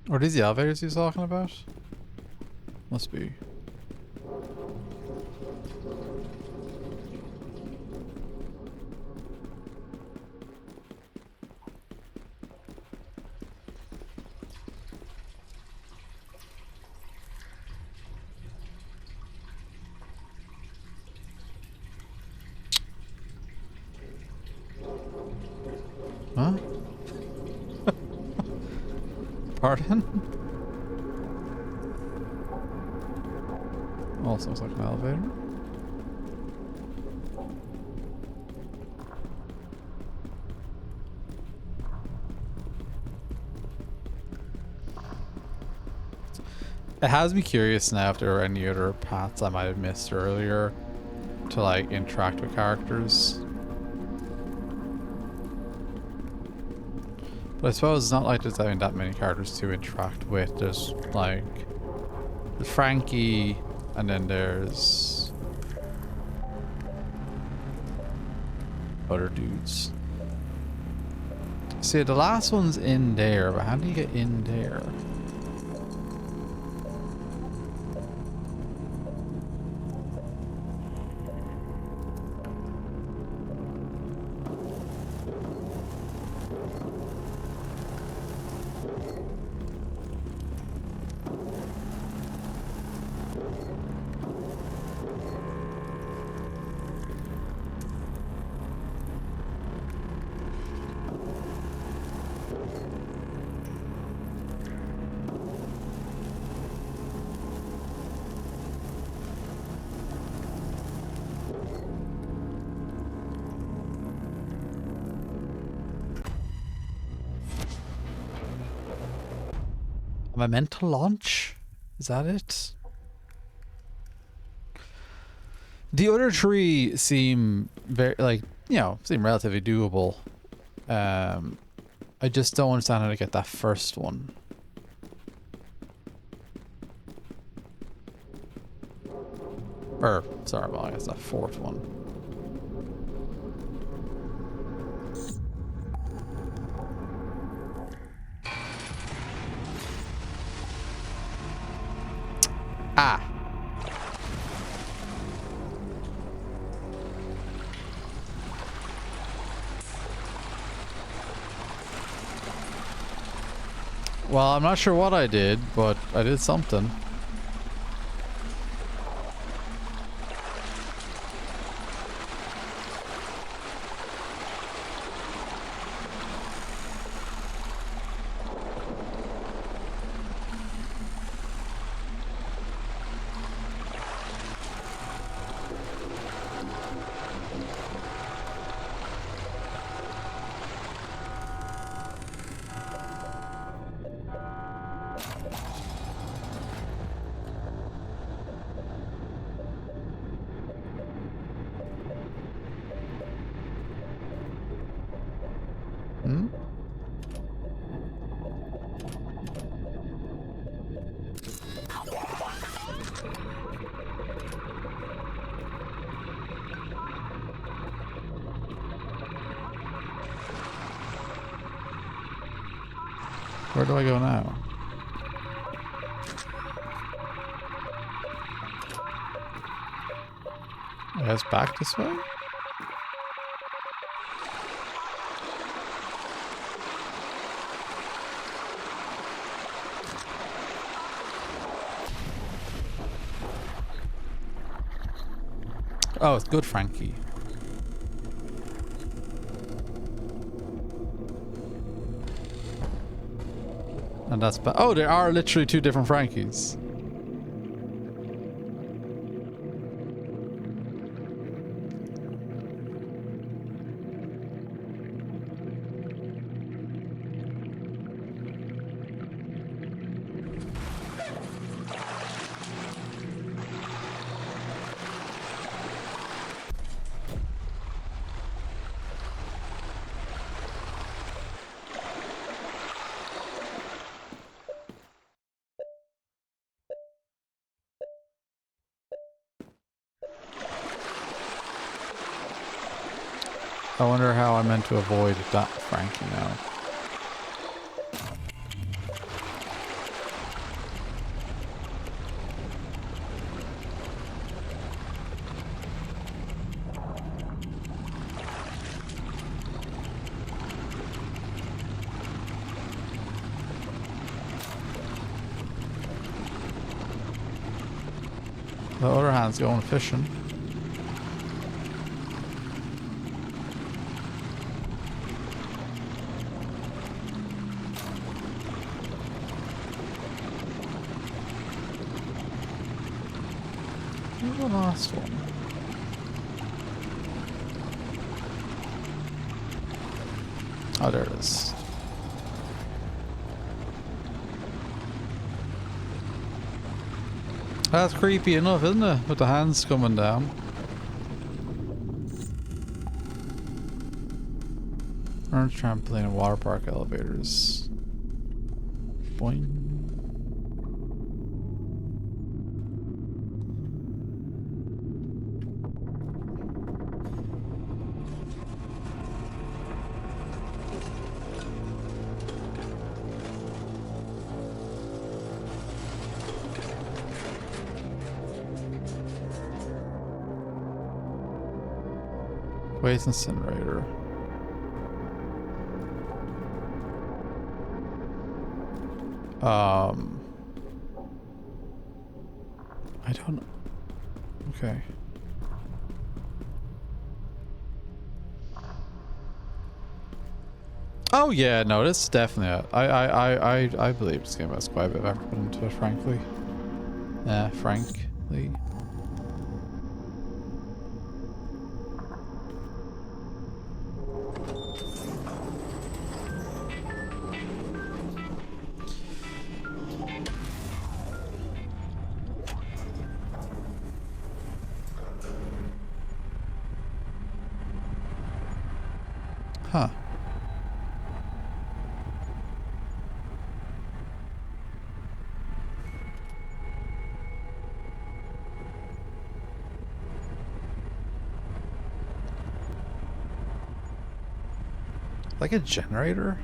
Are these the elevators he's talking about? Must be. Huh? Pardon? Also looks like an elevator. It has me curious now if there are any other paths I might have missed earlier to like interact with characters. But I suppose it's not like there's having that many characters to interact with. There's like there's Frankie, and then there's other dudes. See, the last one's in there, but how do you get in there? Am I meant to launch? Is that it? The other three seem very, like, you know, seem relatively doable. I just don't understand how to get that first one. Or, sorry, well, I guess that fourth one. Ah. Well, I'm not sure what I did, but I did something. Hmm? Where do I go now? I guess back this way? Oh, it's good, Frankie. And that's oh, there are literally two different Frankies. I wonder how I meant to avoid that Frankie now. The other hand's going fishing. Where's the last one? Oh, there it is. That's creepy enough, isn't it? With the hands coming down. Orange trampoline and water park elevators. Boing. Waste incinerator. I don't. Okay. Oh yeah, no, this is definitely. I believe this game has quite a bit of effort into it, frankly. Frankly. Huh. Like a generator?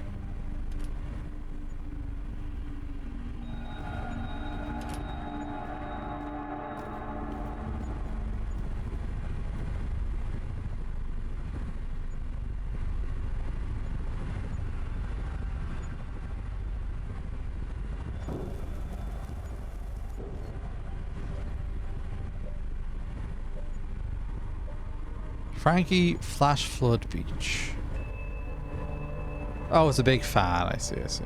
Frankie Flash Flood Beach. Oh, it's a big fan. I see, I see.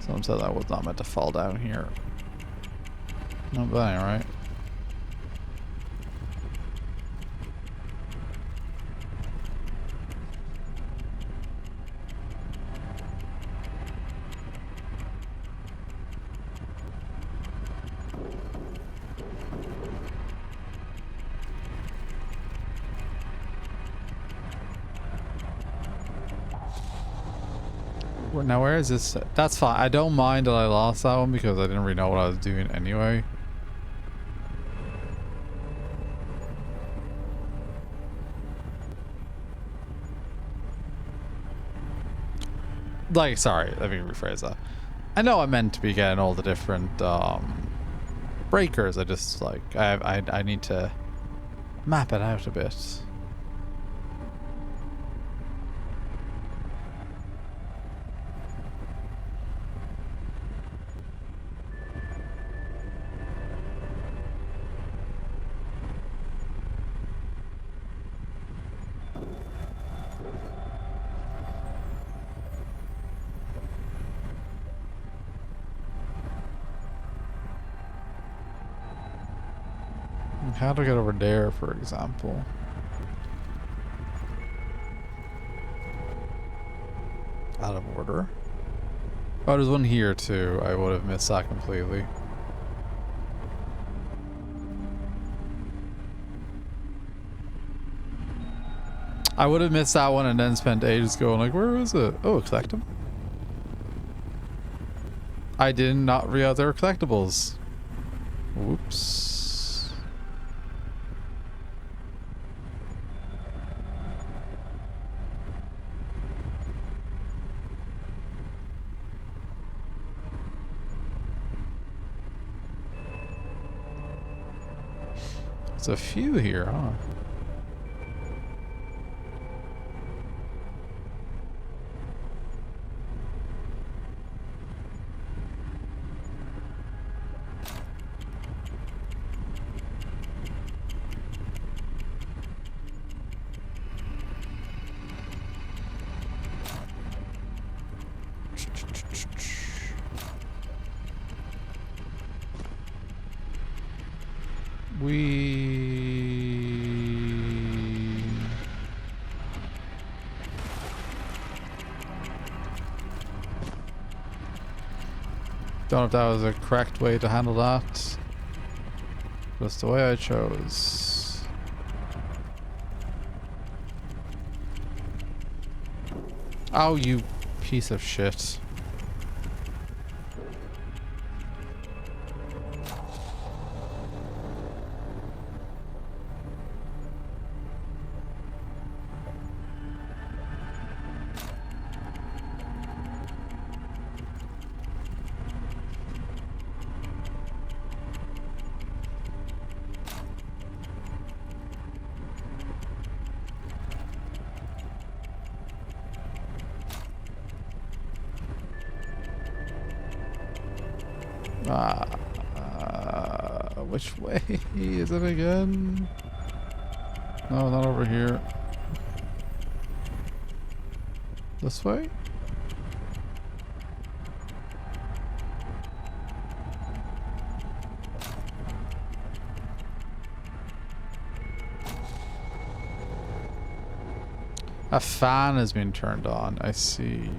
Someone said I was not meant to fall down here. No, but alright. Now where is this? That's fine. I don't mind that I lost that one because I didn't really know what I was doing anyway. Like, sorry, let me rephrase that. I know I meant to be getting all the different breakers. I just like I need to map it out a bit. How to get over there, for example. Out of order. Oh, there's one here too. I would have missed that completely. I would have missed that one and then spent ages going like, where is it? Oh, collect them. I did not realize they were collectibles. Whoops. There's a few here, huh? Don't know if that was a correct way to handle that. Just the way I chose. Oh, you piece of shit. Which way is it again? No, not over here. This way? A fan has been turned on, I see.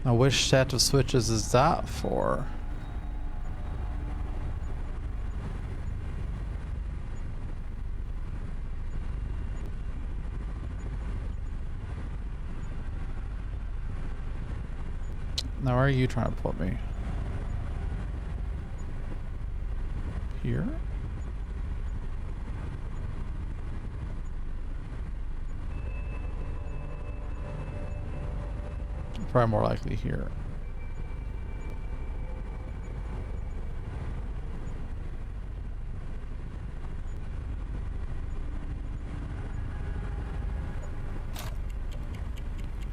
Now, which set of switches is that for? Now, where are you trying to put me? Here? Probably more likely here.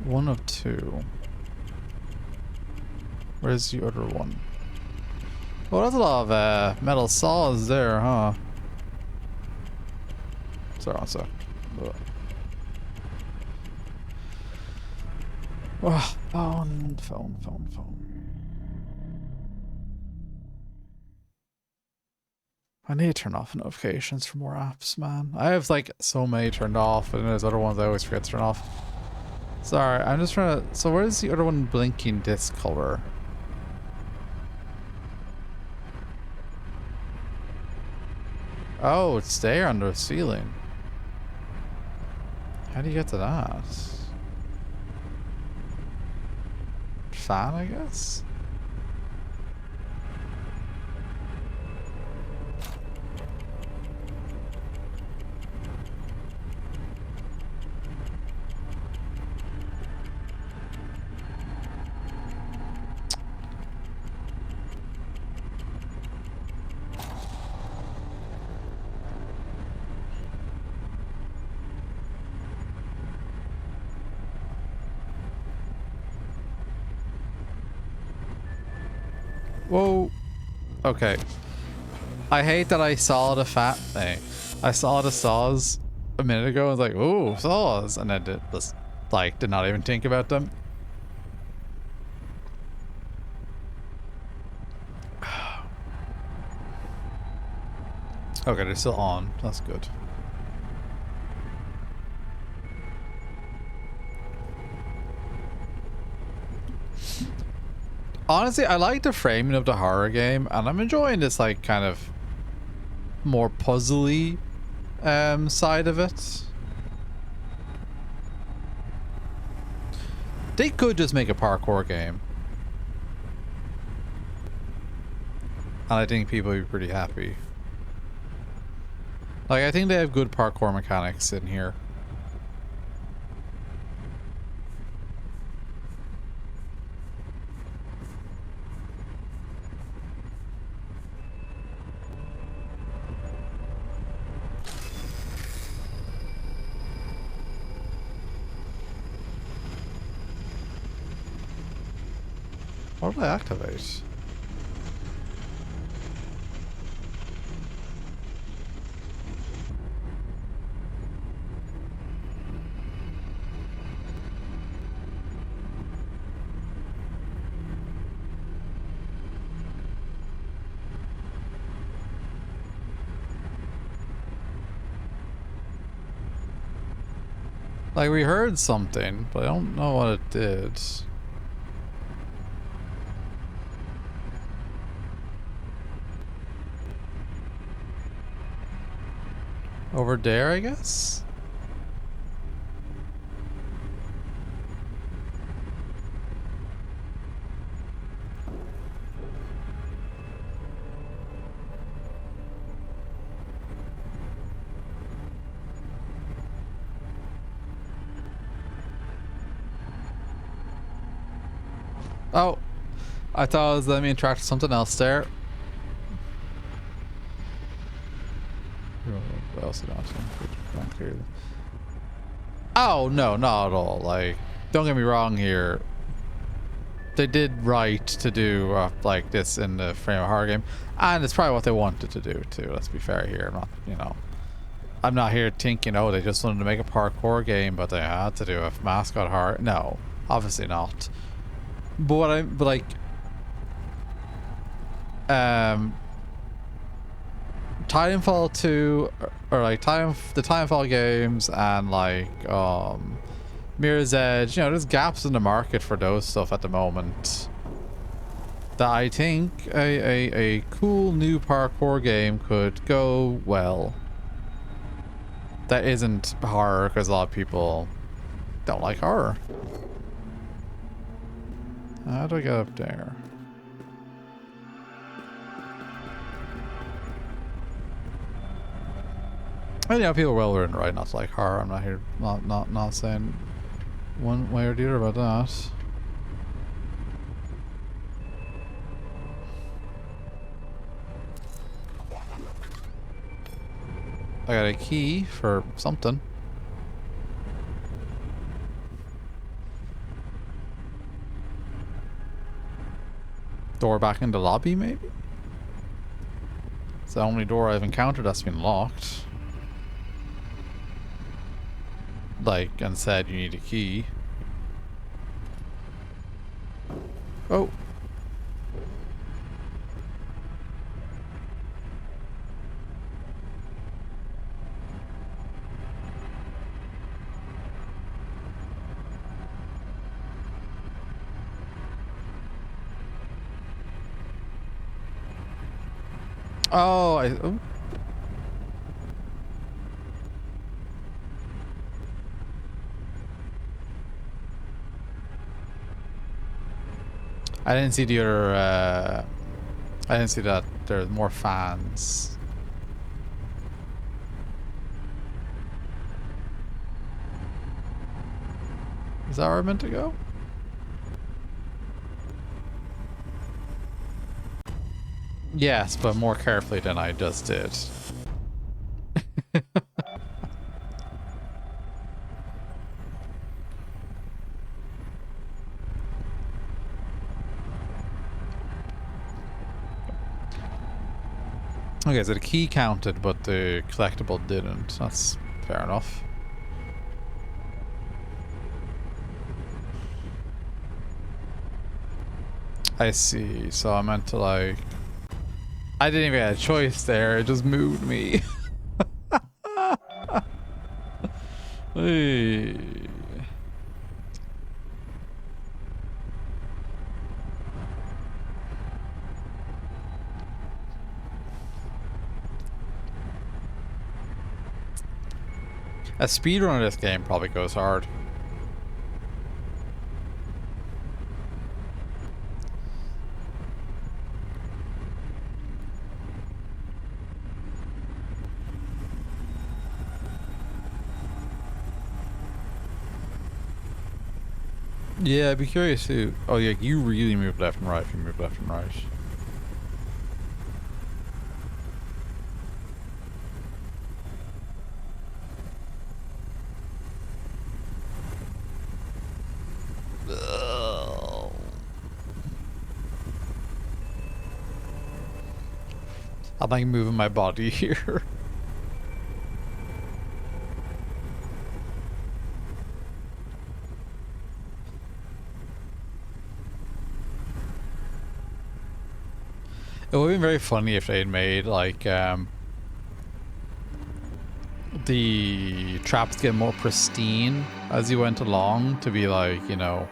One of two. Where's the other one? Well, that's a lot of metal saws there, huh? Sorry, one sec. Oh, phone. I need to turn off notifications for more apps, man. I have like so many turned off, and there's other ones I always forget to turn off. Sorry, I'm just trying to... So where's the other one blinking discolor? Oh, it's there under the ceiling. How do you get to that? Fan, I guess? Whoa. Okay. I hate that I saw the fat thing. I saw the saws a minute ago and was like, ooh, saws. And I just like did not even think about them. Okay, they're still on. That's good. Honestly, I like the framing of the horror game, and I'm enjoying this like kind of more puzzly side of it. They could just make a parkour game, and I think people would be pretty happy. Like, I think they have good parkour mechanics in here. What did I activate? Like, we heard something, but I don't know what it did. Over there, I guess? Oh, I thought it was letting me interact with something else there. What else did I do? Oh, no, not at all. Like, don't get me wrong here. They did right to do like this in the frame of a horror game, and it's probably what they wanted to do too. Let's be fair here. I'm not, you know, I'm not here thinking, oh, they just wanted to make a parkour game, but they had to do a mascot horror. No, obviously not. But what but like, Titanfall 2 or like the Titanfall games and like Mirror's Edge, you know, there's gaps in the market for those stuff at the moment that I think a cool new parkour game could go well. That isn't horror, because a lot of people don't like horror. How do I get up there? And yeah, people are well written right not to like horror. I'm not here not saying one way or the other about that. I got a key for something. Door back in the lobby, maybe? It's the only door I've encountered that's been locked. Like, and said you need a key. Oh. Oh, oh. I didn't see the other, I didn't see that there's more fans. Is that where I'm meant to go? Yes, but more carefully than I just did. Okay, so the key counted, but the collectible didn't. That's fair enough. I see. So I meant to like... I didn't even have a choice there. It just moved me. Hey. A speedrun of this game probably goes hard. Yeah, I'd be curious too. Oh yeah, you really move left and right if you move left and right. I'm like moving my body here. It would have been very funny if they'd made like the traps get more pristine as you went along, to be like, you know,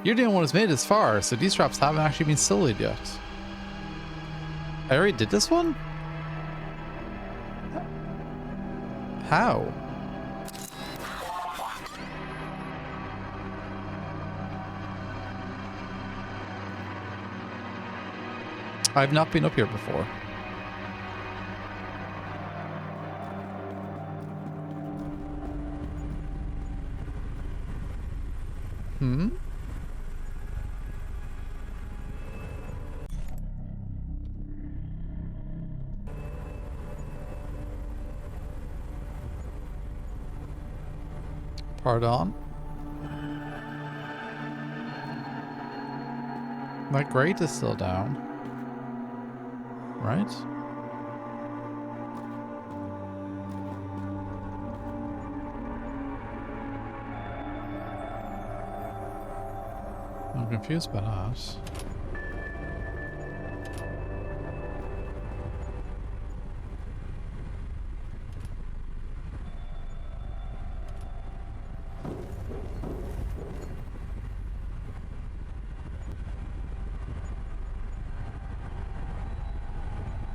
you're the only one who's made it this far, so these traps haven't actually been sullied yet. I already did this one? How? I've not been up here before. Hmm? Pardon? My grate is still down. Right? I'm confused by that.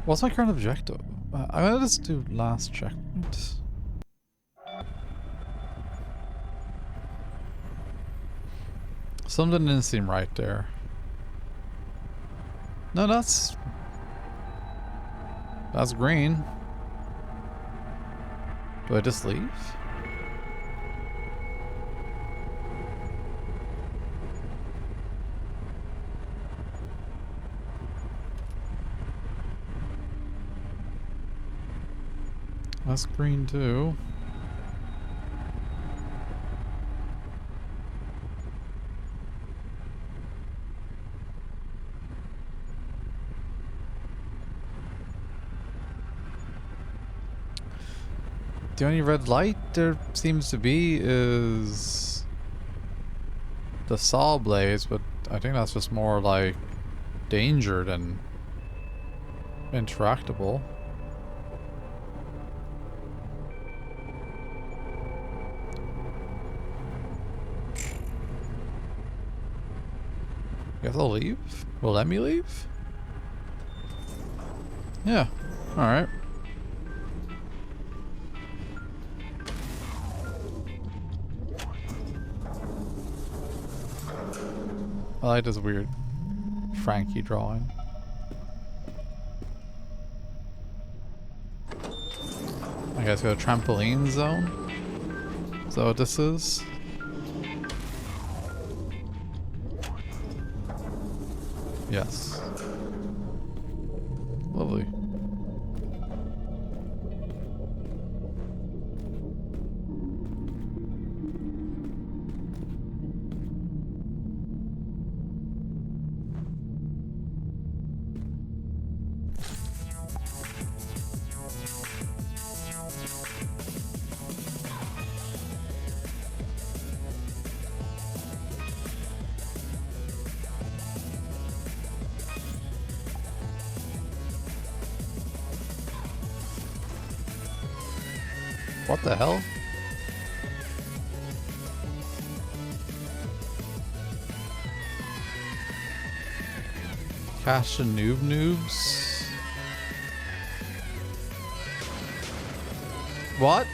What's my current objective? I'm gonna just do last checkpoint. Something didn't seem right there. No, that's green. Do I just leave? That's green too. The only red light there seems to be is the saw blades, but I think that's just more like danger than interactable. You have to leave? Will let me leave? Yeah. Alright. I like this weird Frankie drawing. I guess go to trampoline zone. Is that what this is? Yes. Lovely. What the hell? Cash and noobs? What?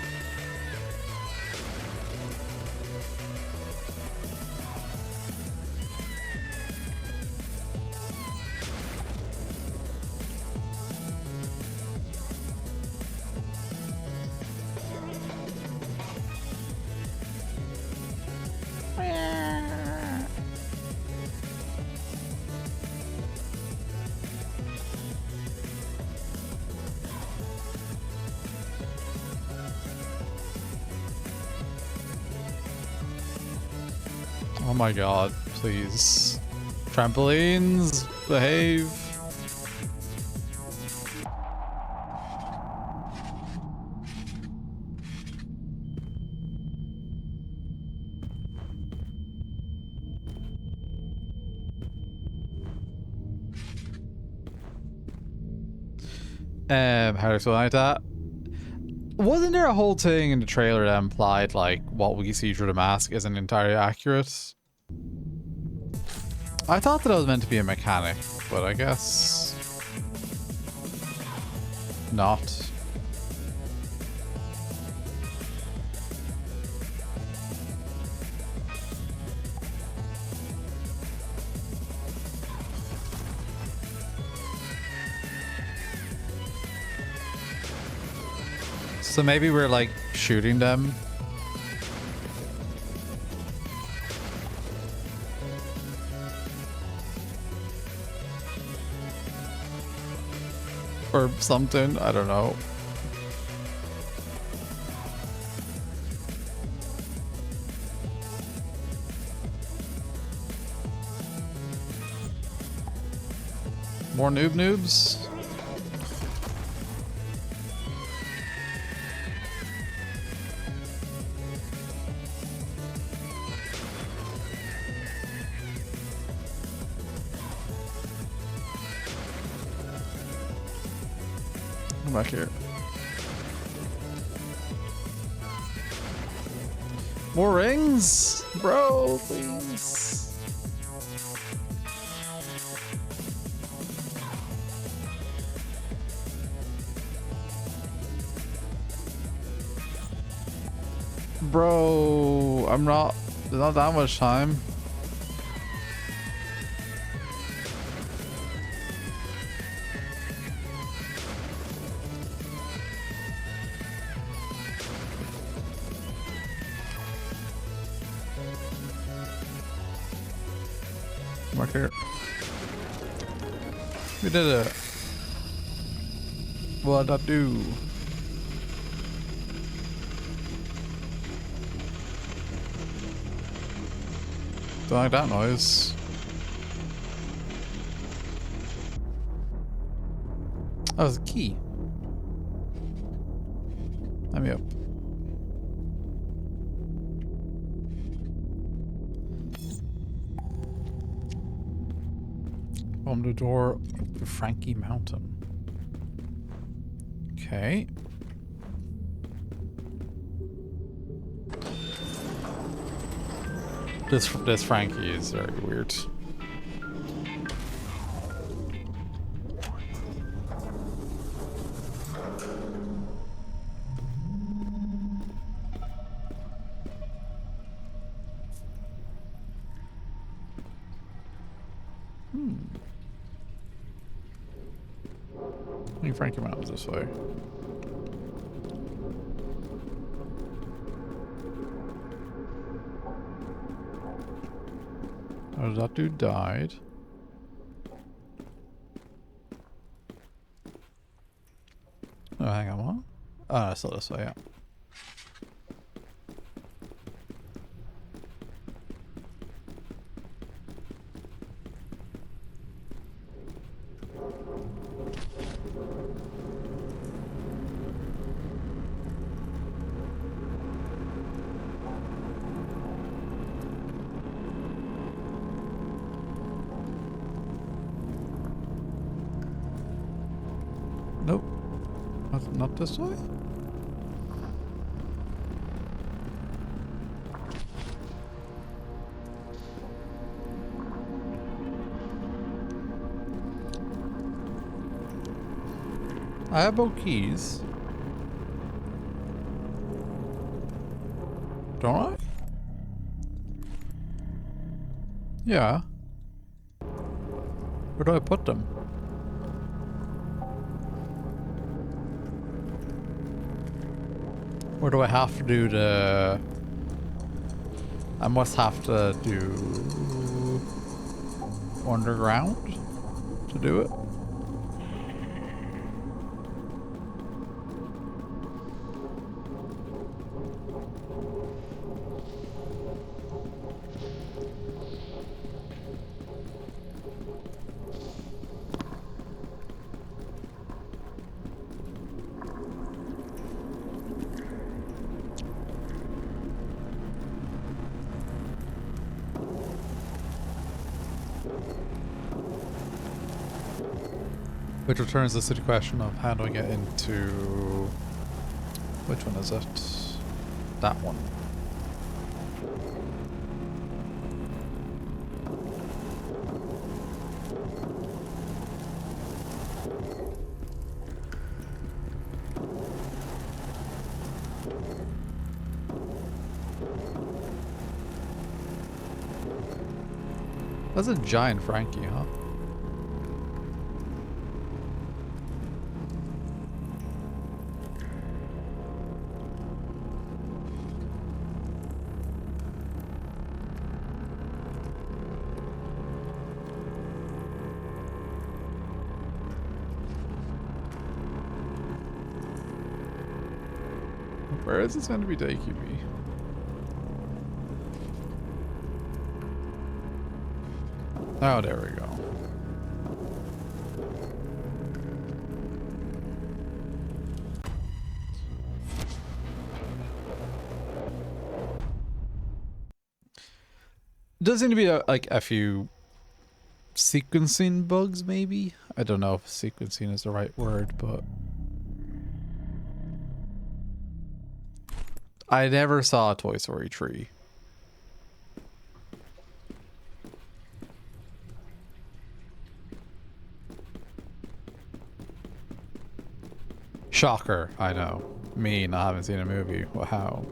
Oh my god, please. Trampolines, behave. How to explain like that? Wasn't there a whole thing in the trailer that implied like what we see through the mask isn't entirely accurate? I thought that I was meant to be a mechanic, but I guess not. So maybe we're like shooting them. Or something, I don't know. More noobs? Come back here. More rings? Bro, please. Bro, I'm not, there's not that much time. Mark here. We did it. What'd I do? Don't like that noise. That was a key. Let me up. Open the door to Frankie Mountain. Okay. This Frankie is very weird. I think Frankie Mountain's this way. Oh, that dude died. Oh, hang on, what? Oh, I saw this way, yeah. Nope. Not this way? I have both keys. Don't I? Yeah. Where do I put them? Or do I have to do the... I must have to do... underground to do it? Which returns us to the question of how do I get into... Which one is it? That one. That's a giant Frankie, huh? Where is this going to be taking me? Oh, there we go. Does seem to be like a few sequencing bugs, maybe? I don't know if sequencing is the right word, but I never saw a Toy Story tree. Shocker, I know. Me not having seen a movie. Wow.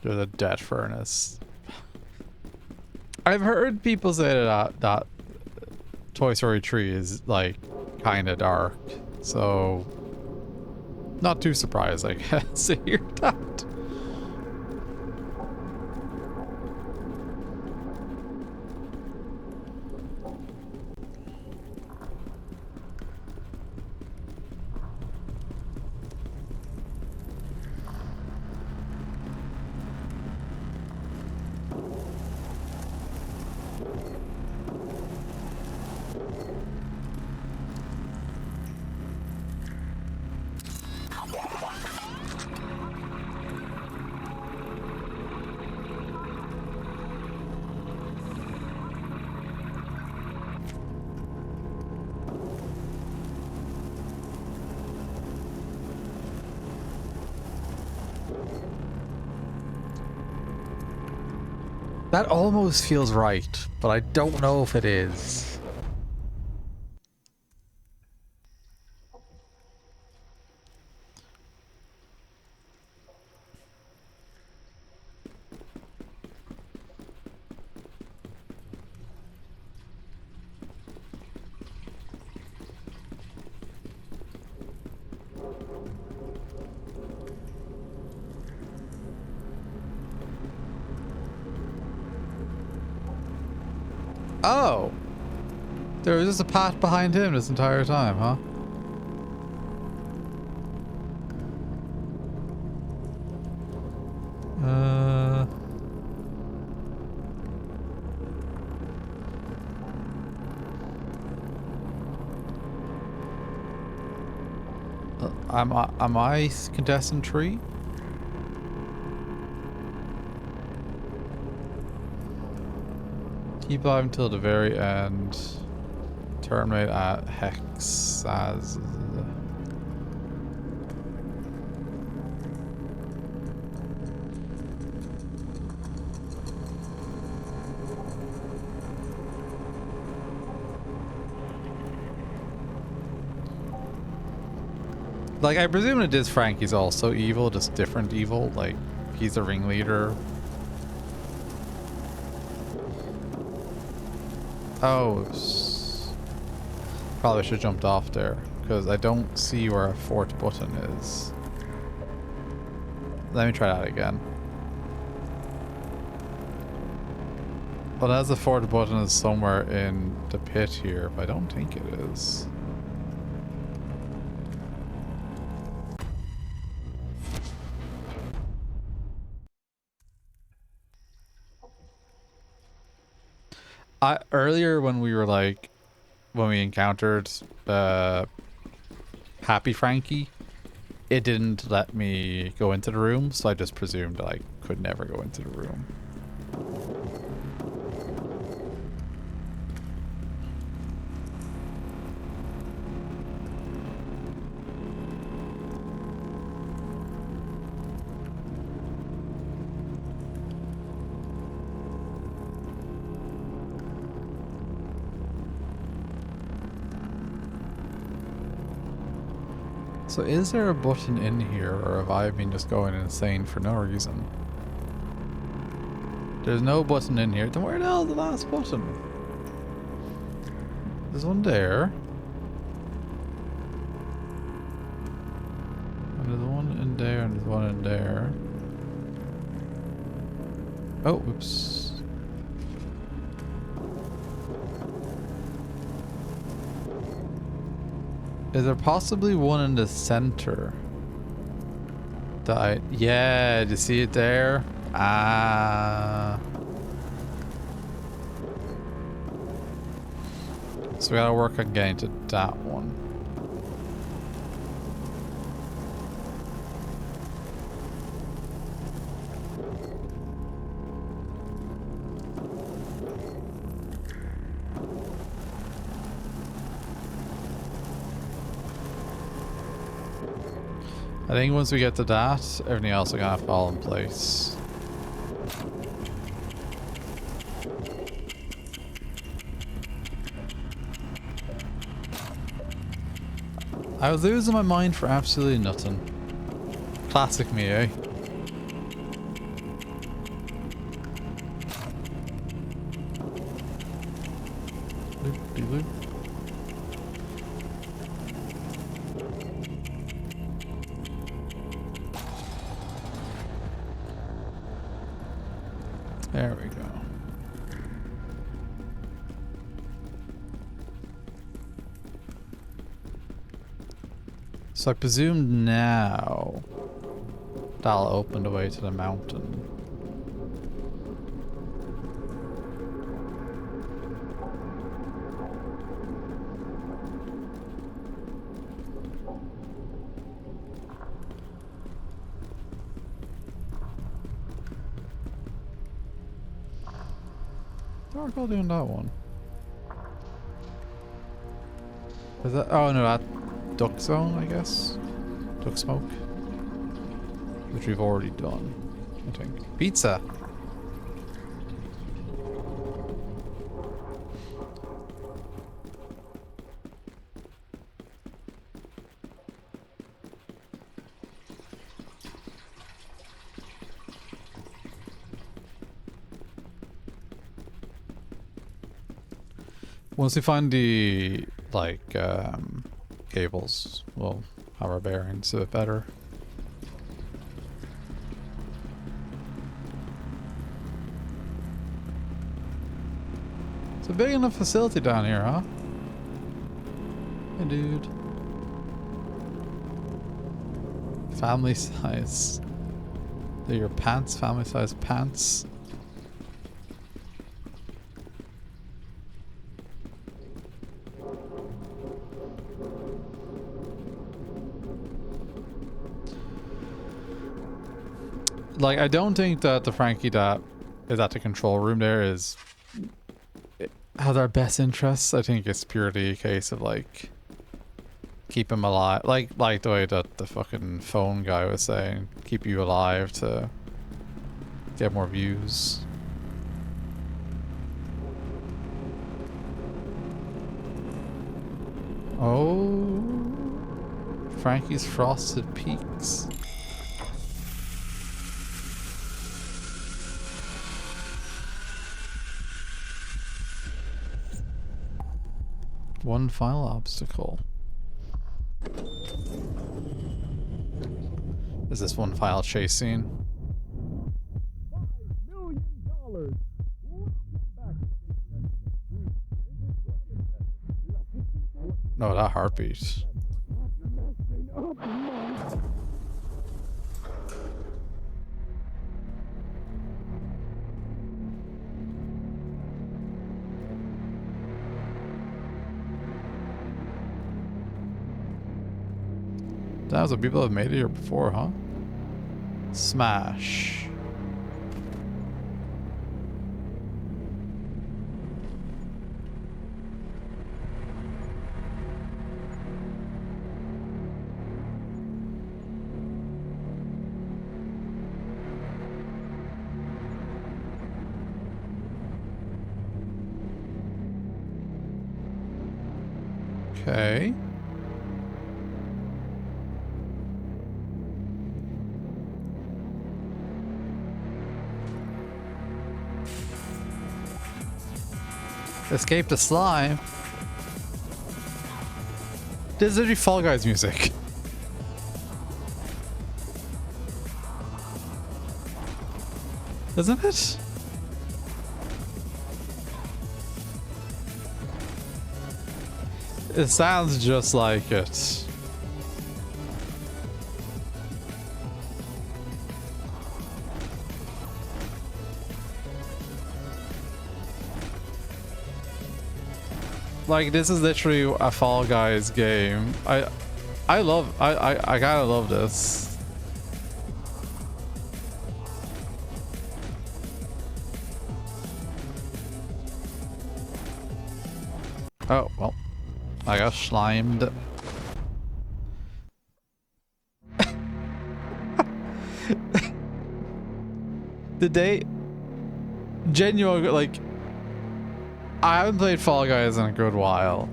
There's a death furnace. I've heard people say that Toy Story 3 is like kind of dark, so not too surprised, I guess, to hear that. That almost feels right, but I don't know if it is. Oh! There was just a path behind him this entire time, huh? Am I contestant tree? Keep alive until the very end. Terminate at Hexas. Like, I presume it is Frankie's also evil, just different evil. Like, he's the ringleader. Oh. Probably should have jumped off there, because I don't see where a fourth button is. Let me try that again. Well, as the fourth button is somewhere in the pit here, but I don't think it is. Earlier when we were like, when we encountered Happy Happy Frankie, it didn't let me go into the room, so I just presumed that I could never go into the room. So is there a button in here, or have I been just going insane for no reason? There's no button in here. Then where the hell is the last button? There's one there. And there's one in there, and there's one in there. Oh, oops. Is there possibly one in the center? Yeah, do you see it there? Ah. So we gotta work on getting to that one. I think once we get to that, everything else will kind of fall in place. I was losing my mind for absolutely nothing. Classic me, eh? Loop-de-loop. There we go. So I presume now that'll open the way to the mountain. Don't recall doing that one. Is that? Oh no, that duck zone, I guess. Duck smoke, which we've already done, I think. Pizza. Once we find the, like, cables, we'll have our bearings a bit better. It's a big enough facility down here, huh? Hey, dude. Family size. They're your pants, family size pants. Like, I don't think that the Frankie that is at the control room there has our best interests. I think it's purely a case of, like, keep him alive. Like the way that the fucking phone guy was saying, keep you alive to get more views. Oh, Frankie's Frosted Peaks. One final obstacle. Is this one final chase scene? $5 million. No, that heartbeat. Damn, so people have made it here before, huh? Smash. Okay. Escape the slime. This is literally Fall Guys music. Isn't it? It sounds just like it. Like, this is literally a Fall Guys game. I kinda love this. Oh, well. I got slimed. Did they genuinely, like, I haven't played Fall Guys in a good while.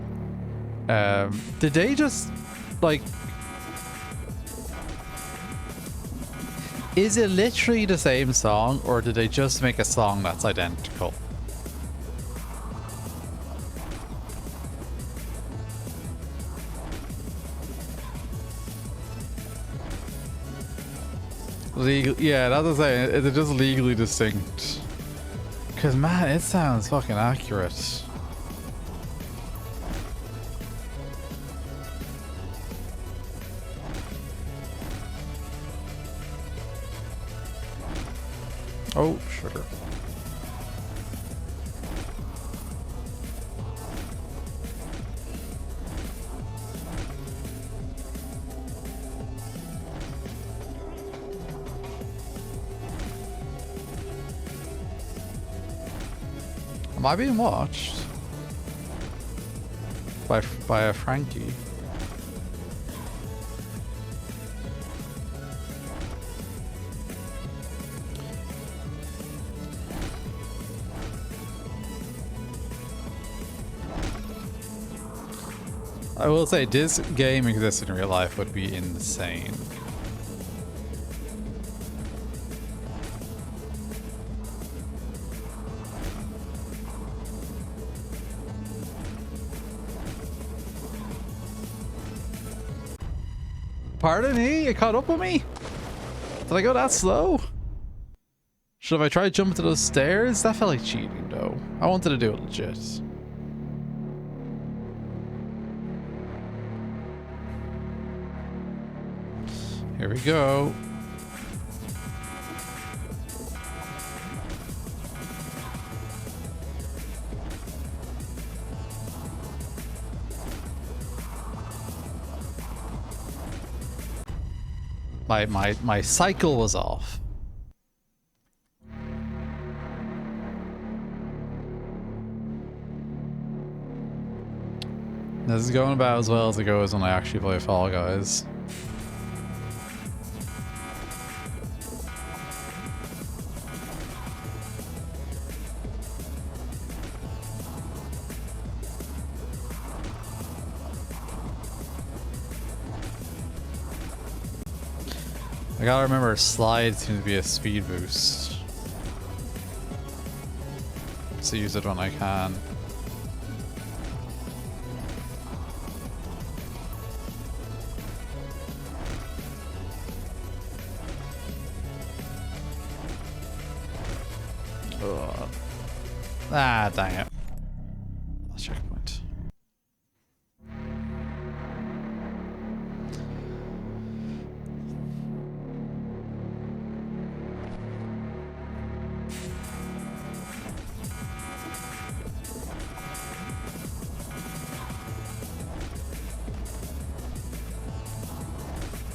Did they just, like, is it literally the same song, or did they just make a song that's identical? Legal, yeah, that's what I'm saying. Is it just legally distinct? Because, man, it sounds fucking accurate. Oh, sugar. Am I being watched? By a Frankie? I will say, this game exists in real life would be insane. Pardon me? It caught up with me? Did I go that slow? Should I try jumping to those stairs? That felt like cheating though. I wanted to do it legit. Here we go. My cycle was off. This is going about as well as it goes when I actually play Fall Guys. I gotta remember, slide seems to be a speed boost. So use it when I can. Ugh. Ah, dang it. Last checkpoint.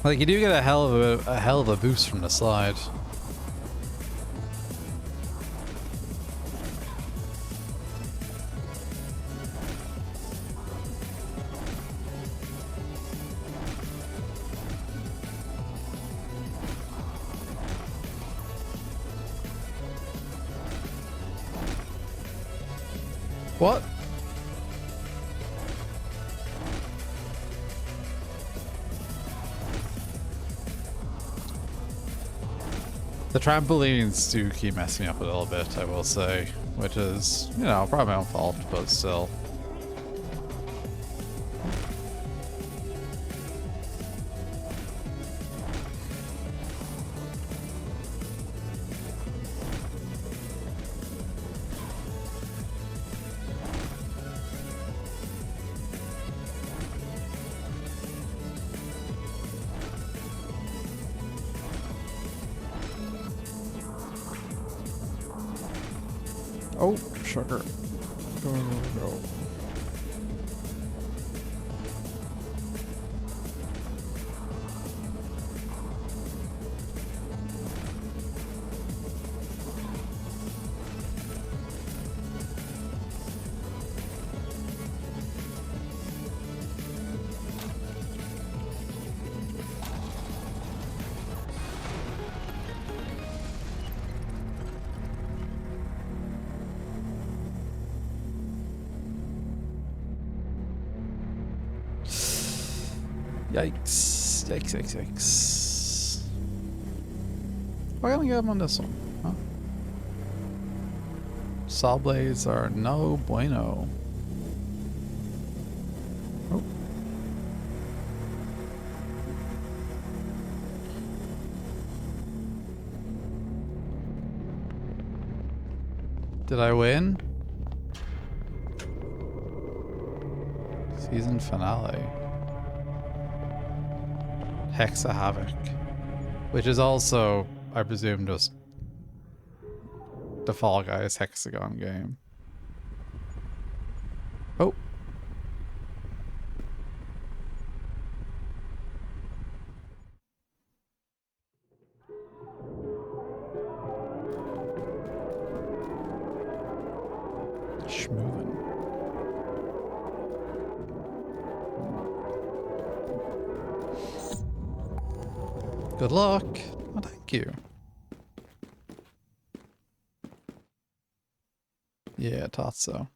Like, you do get a hell of a boost from the slide. What? The trampolines do keep messing me up a little bit, I will say, which is, you know, probably my own fault, but still. Oh, sugar. Go. Yikes. Yikes. Why can't I get him on this one? Huh? Saw blades are no bueno. Oh. Did I win? Season finale. Hexa Havoc, which is also, I presume, just the Fall Guys hexagon game. Oh. Schmoovin'. Good luck. Oh, thank you. Yeah, I thought so.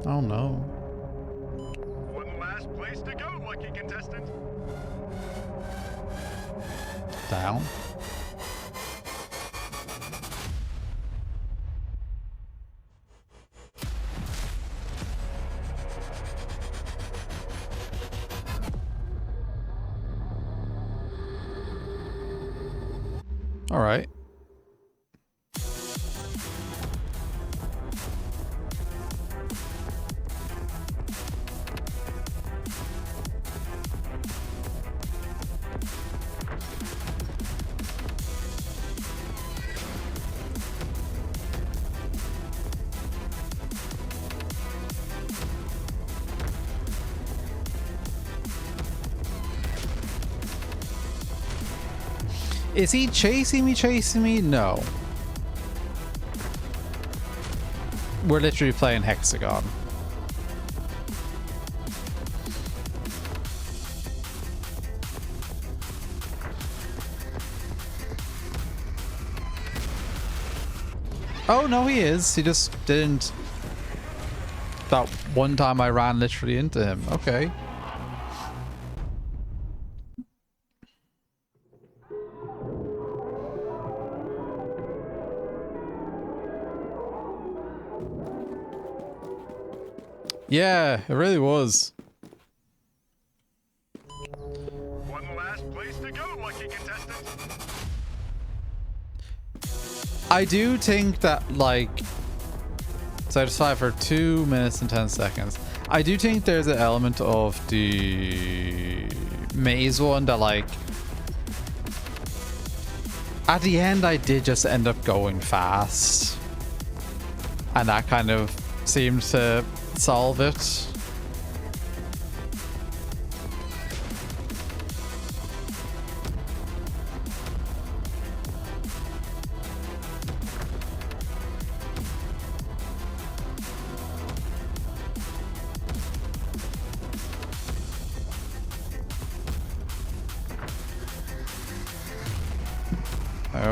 Oh no. One last place to go, lucky contestant. Down. All right. Is he chasing me? No. We're literally playing hexagon. Oh, no, he is. He just didn't. That one time I ran literally into him. Okay. Yeah, it really was. One last place to go, lucky contestant. I do think that, like, satisfied for 2 minutes and 10 seconds. I do think there's an element of the maze one that, like, At the end, I did just end up going fast. And that kind of seemed to solve it.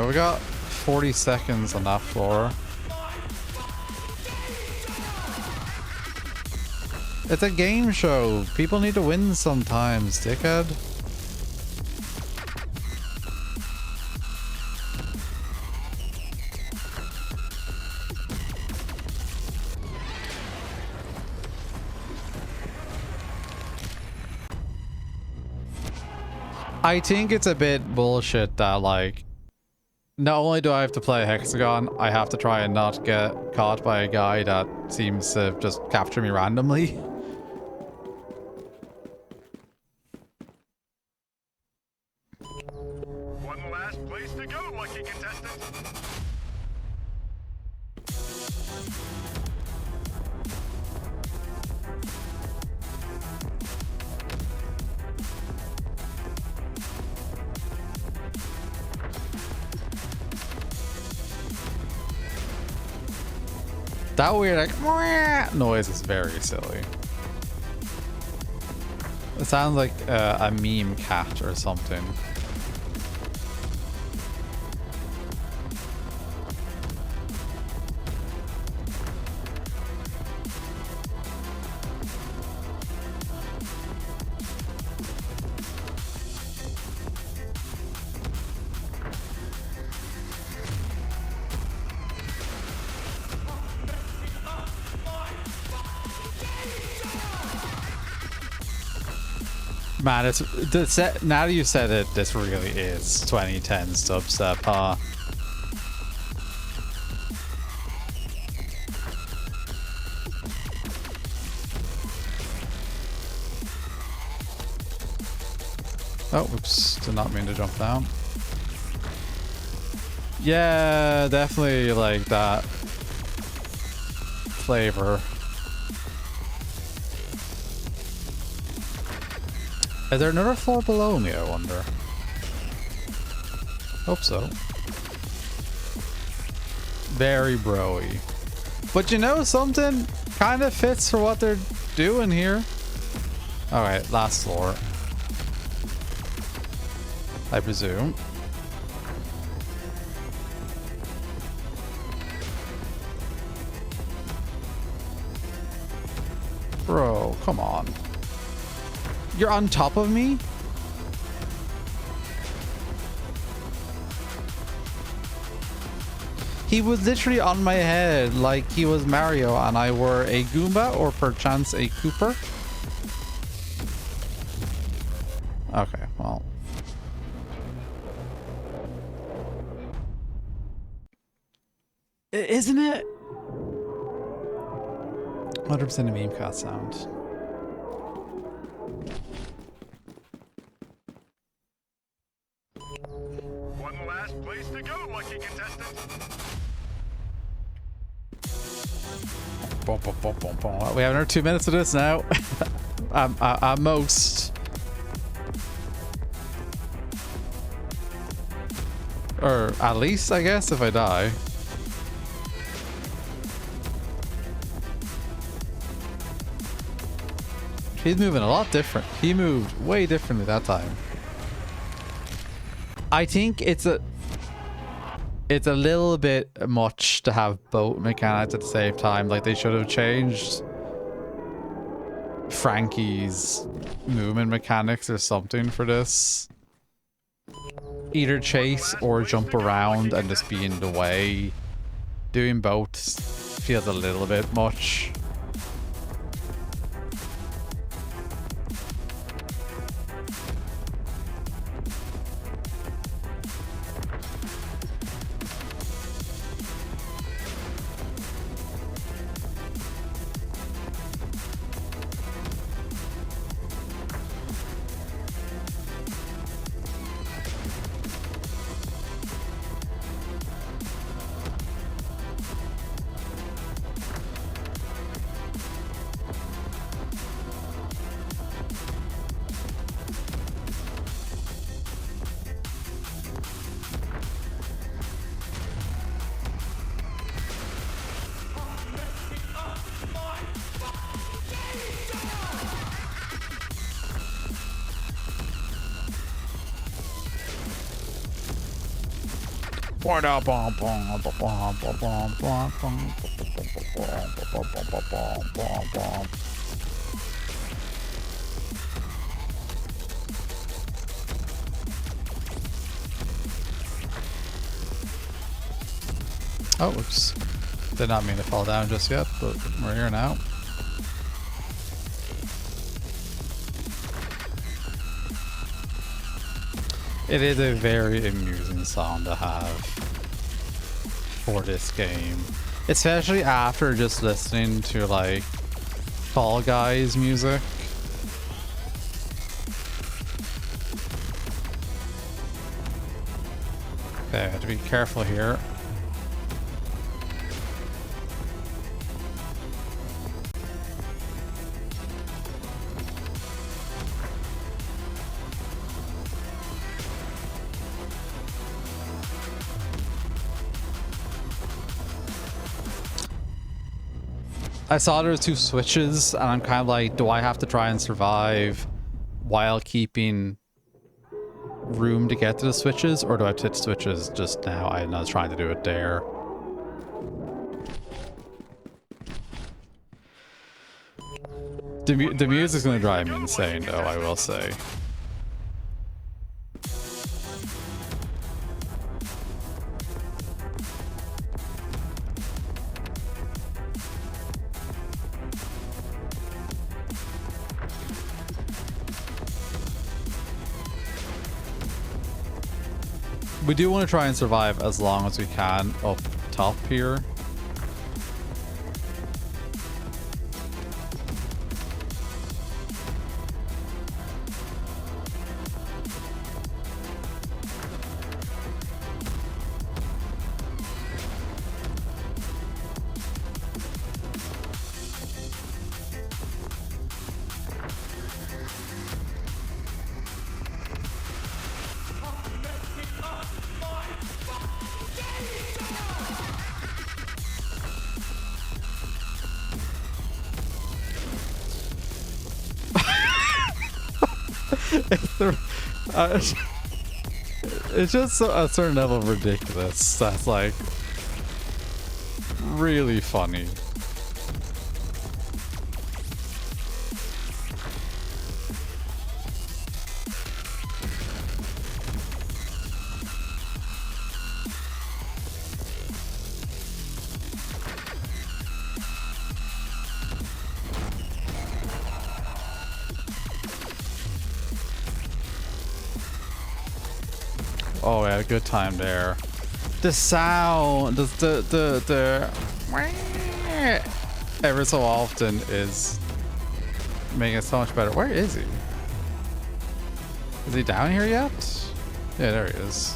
We got 40 seconds on that floor. It's a game show. People need to win sometimes, dickhead. I think it's a bit bullshit that, like, not only do I have to play Hexagon, I have to try and not get caught by a guy that seems to just capture me randomly. One last place to go, lucky contestant. That weird, like, "Mwah" noise is very silly. It sounds like a meme cat or something. Man, now that you said it, this really is 2010 dubstep, huh? Oh, oops, did not mean to jump down. Yeah, definitely like that flavor. Is there another floor below me, I wonder? Hope so. Very bro-y. But you know something? Kind of fits for what they're doing here. Alright, last floor. I presume. Bro, come on. You're on top of me? He was literally on my head like he was Mario and I were a Goomba or perchance a Kooper. Okay, well. Isn't it? 100% a meme cat sound. One last place to go, lucky contestant. Boom, boom, boom, boom, boom. We have another 2 minutes of this now. At most. Or at least, I guess, if I die. He's moving a lot different. He moved way differently that time. I think it's a little bit much to have both mechanics at the same time. Like they should have changed Frankie's movement mechanics or something for this. Either chase or jump around and just be in the way. Doing both feels a little bit much. Oh, oops. Did not mean to fall down just yet, but we're here now. It is a very amusing song to have for this game. Especially after just listening to like Fall Guys music. Okay, I have to be careful here. I saw there was 2 switches, and I'm kind of like, do I have to try and survive while keeping room to get to the switches, or do I hit switches just now? I'm not trying to do it there. The music's gonna drive me insane, though, I will say. We do want to try and survive as long as we can up top here. It's just a certain level of ridiculous that's like really funny. Oh, we had a good time there. The sound, the ever so often is making it so much better. Where is he? Is he down here yet? Yeah, there he is.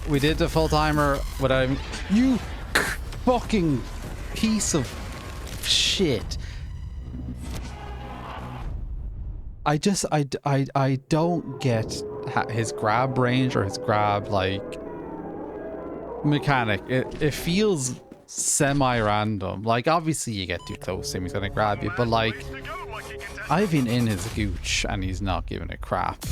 We did the full timer without even, you fucking piece of shit. I don't get his grab range or his grab like mechanic. It feels semi-random. Like obviously you get too close to him, he's gonna grab you, but like I've been in his gooch and he's not giving a crap.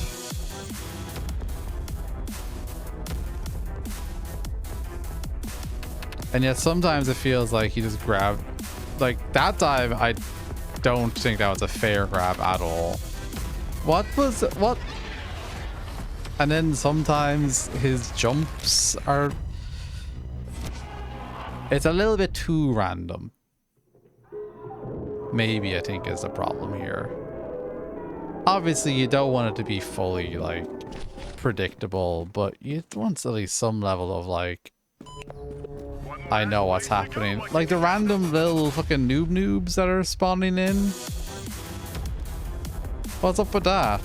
And yet sometimes it feels like he just grabbed, like that dive, I don't think that was a fair grab at all. What? And then sometimes his jumps are, it's a little bit too random. Maybe I think is the problem here. Obviously you don't want it to be fully like predictable, but you want at least some level of like, I know what's happening. Like the random little fucking noobs that are spawning in. What's up with that?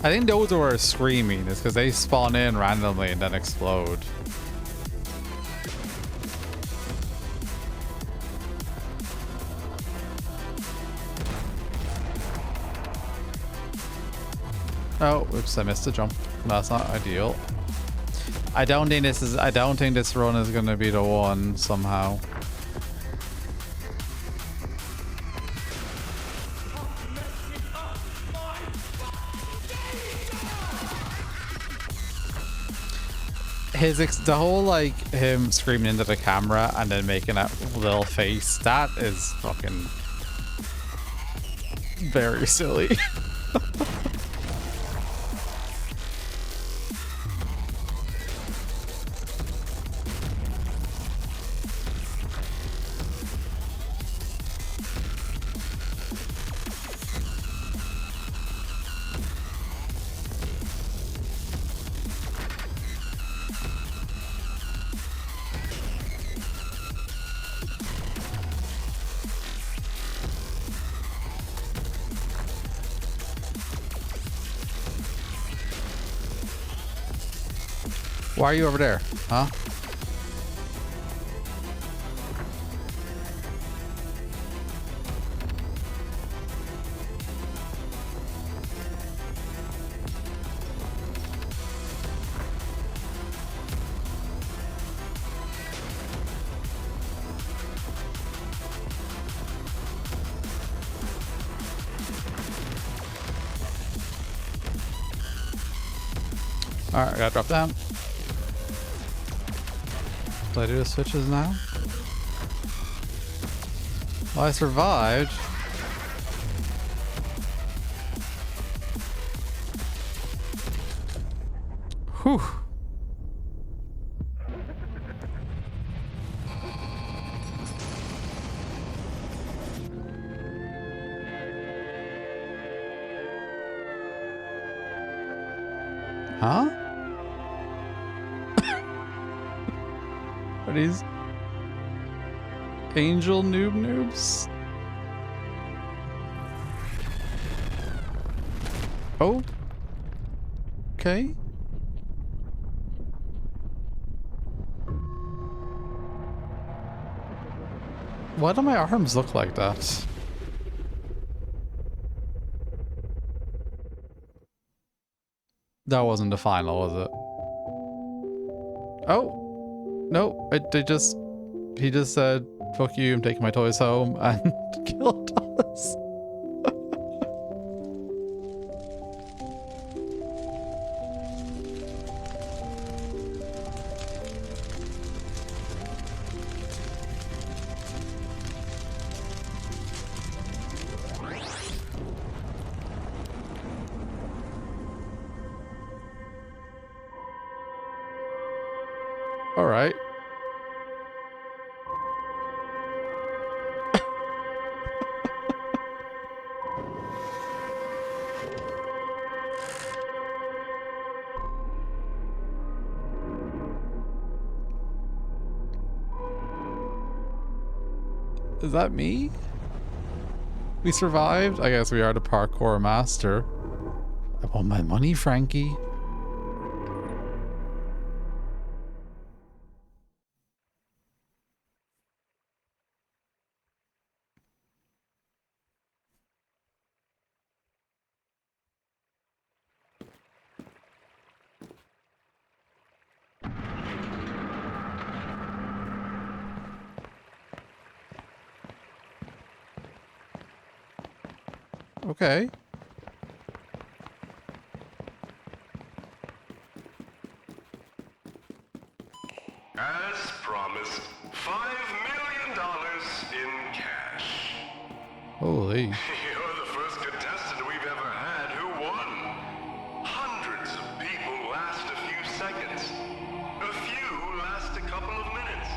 I think those who are screaming is because they spawn in randomly and then explode. Oh, oops, I missed a jump. That's not ideal. I don't think this run is gonna be the one somehow. The whole like him screaming into the camera and then making that little face, that is fucking very silly. Why are you over there? Huh? Alright, I gotta drop down. Do I do the switches now? Well, I survived. Whew. Huh? Are these angel noobs? Oh. Okay. Why do my arms look like that? That wasn't the final, was it? Oh. No, he just said, fuck you, I'm taking my toys home, and killed us. All right. Is that me? We survived? I guess we are the parkour master. I want my money, Frankie. Okay. As promised, $5 million in cash. Holy. You're the first contestant we've ever had who won. Hundreds of people last a few seconds. A few last a couple of minutes.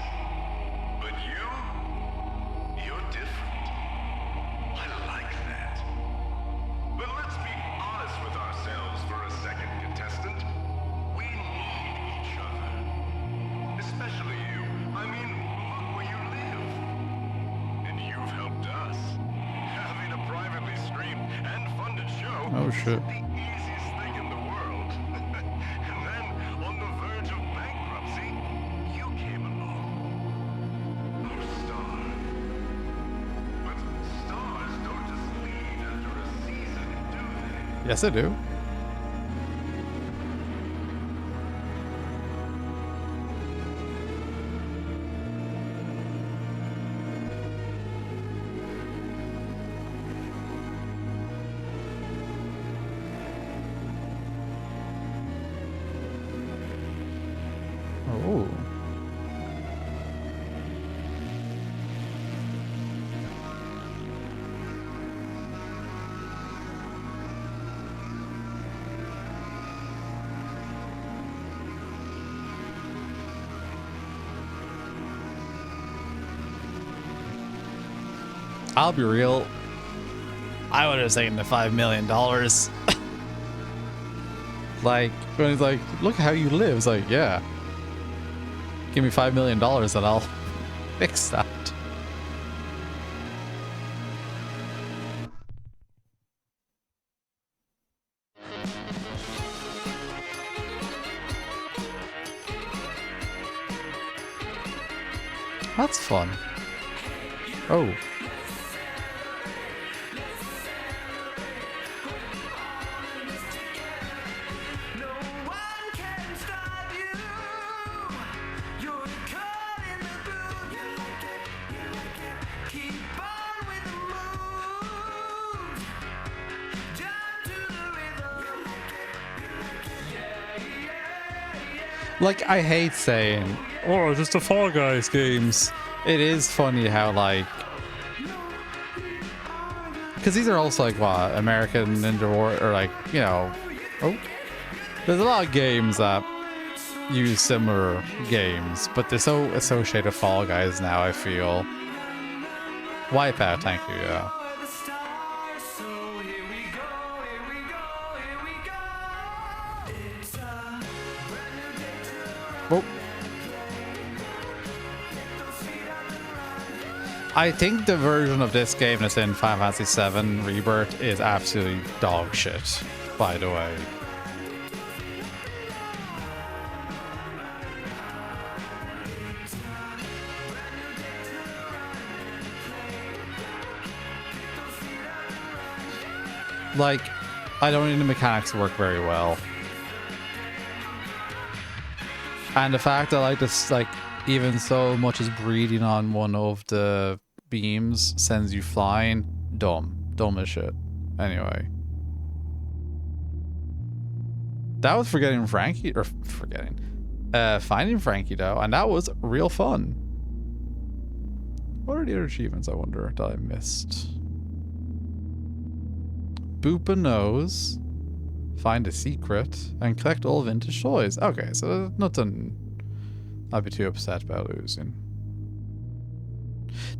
But you're different. I like that. But let's be honest with ourselves for a second, contestant. We need each other. Especially you. I mean, look where you live. And you've helped us. Having a privately streamed and funded show Oh shit. isn't the easiest thing in Yes, I do. Oh. I'll be real. I would have taken the $5 million. Like, when he's like, look how you live. It's like, yeah. Give me $5 million and I'll fix that. That's fun. Oh. Like, I hate saying, oh, just the Fall Guys games. It is funny how, like, because these are also, like, what, American Ninja War, or, like, you know, oh, there's a lot of games that use similar games, but they're so associated with Fall Guys now, I feel. Wipeout, thank you, yeah. Oh. I think the version of this game that's in Final Fantasy VII Rebirth is absolutely dog shit, by the way. Like, I don't think the mechanics work very well. And the fact that, like, this, like, even so much as breathing on one of the beams sends you flying, dumb as shit. Anyway, that was finding Frankie though, and that was real fun. What are the other achievements, I wonder, that I missed? Boop a nose, find a secret, and collect all vintage toys. Okay, so there's nothing I'd be too upset about losing.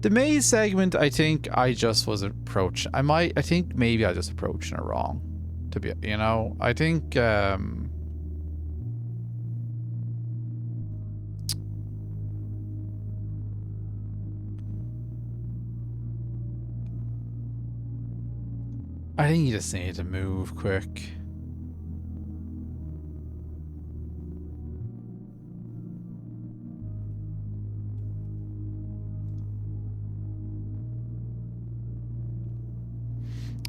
The maze segment, I think I just was approached. I think maybe I just approached it wrong. To be, you know, I think I think you just need to move quick.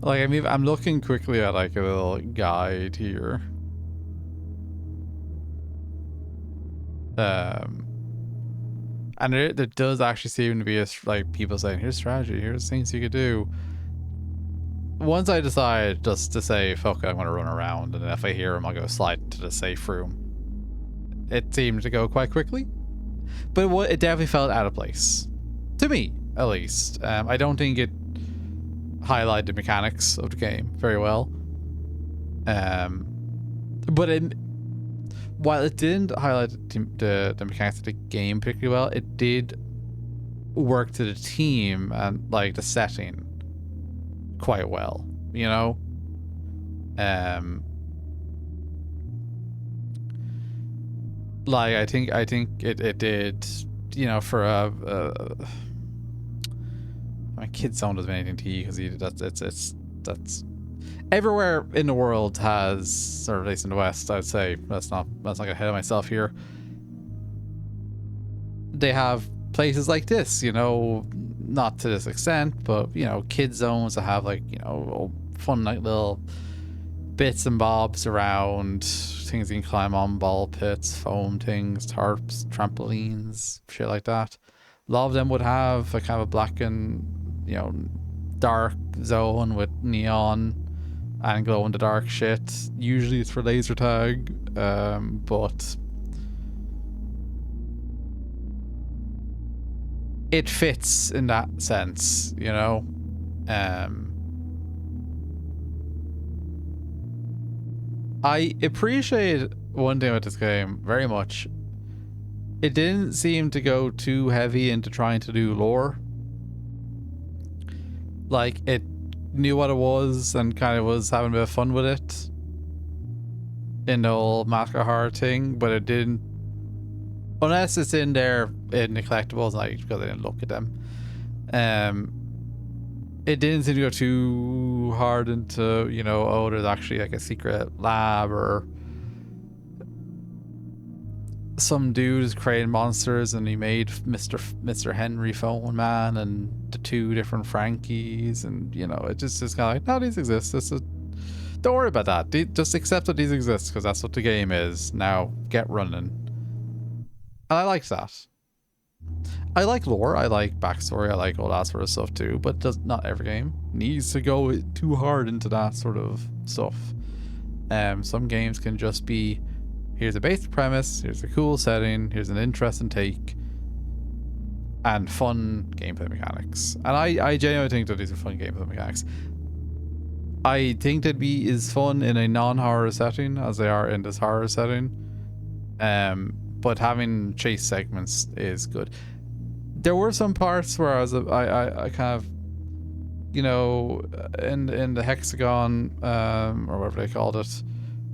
Like, I mean, I'm looking quickly at, like, a little guide here. And there does actually seem to be like people saying, here's strategy, here's things you could do. Once I decide just to say, fuck it, I'm gonna run around, and if I hear him, I'll go slide into the safe room. It seemed to go quite quickly, but it definitely felt out of place. To me, at least. I don't think it highlighted the mechanics of the game very well. But while it didn't highlight the mechanics of the game particularly well, it did work to the team and, like, the setting quite well, you know? Like, I think it did, you know, for my kid zone doesn't mean anything to you because that's everywhere in the world has, or at least in the West, I'd say, let's not get ahead of myself here. They have places like this, you know, not to this extent, but, you know, kid zones that have, like, you know, fun, like, little bits and bobs around, things you can climb on, ball pits, foam things, tarps, trampolines, shit like that. A lot of them would have a kind of a black and, you know, dark zone with neon and glow in the dark shit. Usually it's for laser tag, but it fits in that sense, you know. I appreciate one thing with this game very much. It didn't seem to go too heavy into trying to do lore. Like, it knew what it was and kind of was having a bit of fun with it in the whole Mask of Horror thing, but it didn't, unless it's in there in the collectibles, like, because I didn't look at them. It didn't seem to go too hard into, you know, oh, there's actually like a secret lab or some dude's creating monsters and he made Mr. Henry Phone Man and the two different Frankies, and you know, it just is kind of like, no, these exist. Don't worry about that. Just accept that these exist because that's what the game is. Now get running. And I liked that. I like lore, I like backstory, I like all that sort of stuff too, but not every game needs to go too hard into that sort of stuff. Some games can just be, here's a basic premise, here's a cool setting, here's an interesting take, and fun gameplay mechanics. And I genuinely think that these are fun gameplay mechanics. I think they'd be as fun in a non-horror setting as they are in this horror setting. But having chase segments is good. There were some parts where I kind of, you know, in the hexagon, or whatever they called it,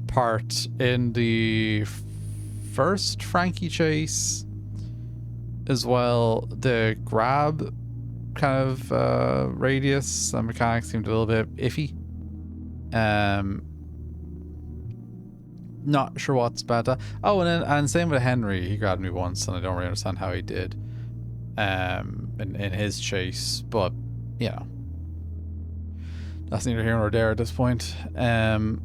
part in the first Frankie chase, as well, the grab kind of radius and mechanics seemed a little bit iffy. Not sure what's about that. Oh, and same with Henry. He grabbed me once, and I don't really understand how he did. In his chase, but you know, that's neither here nor there at this point. But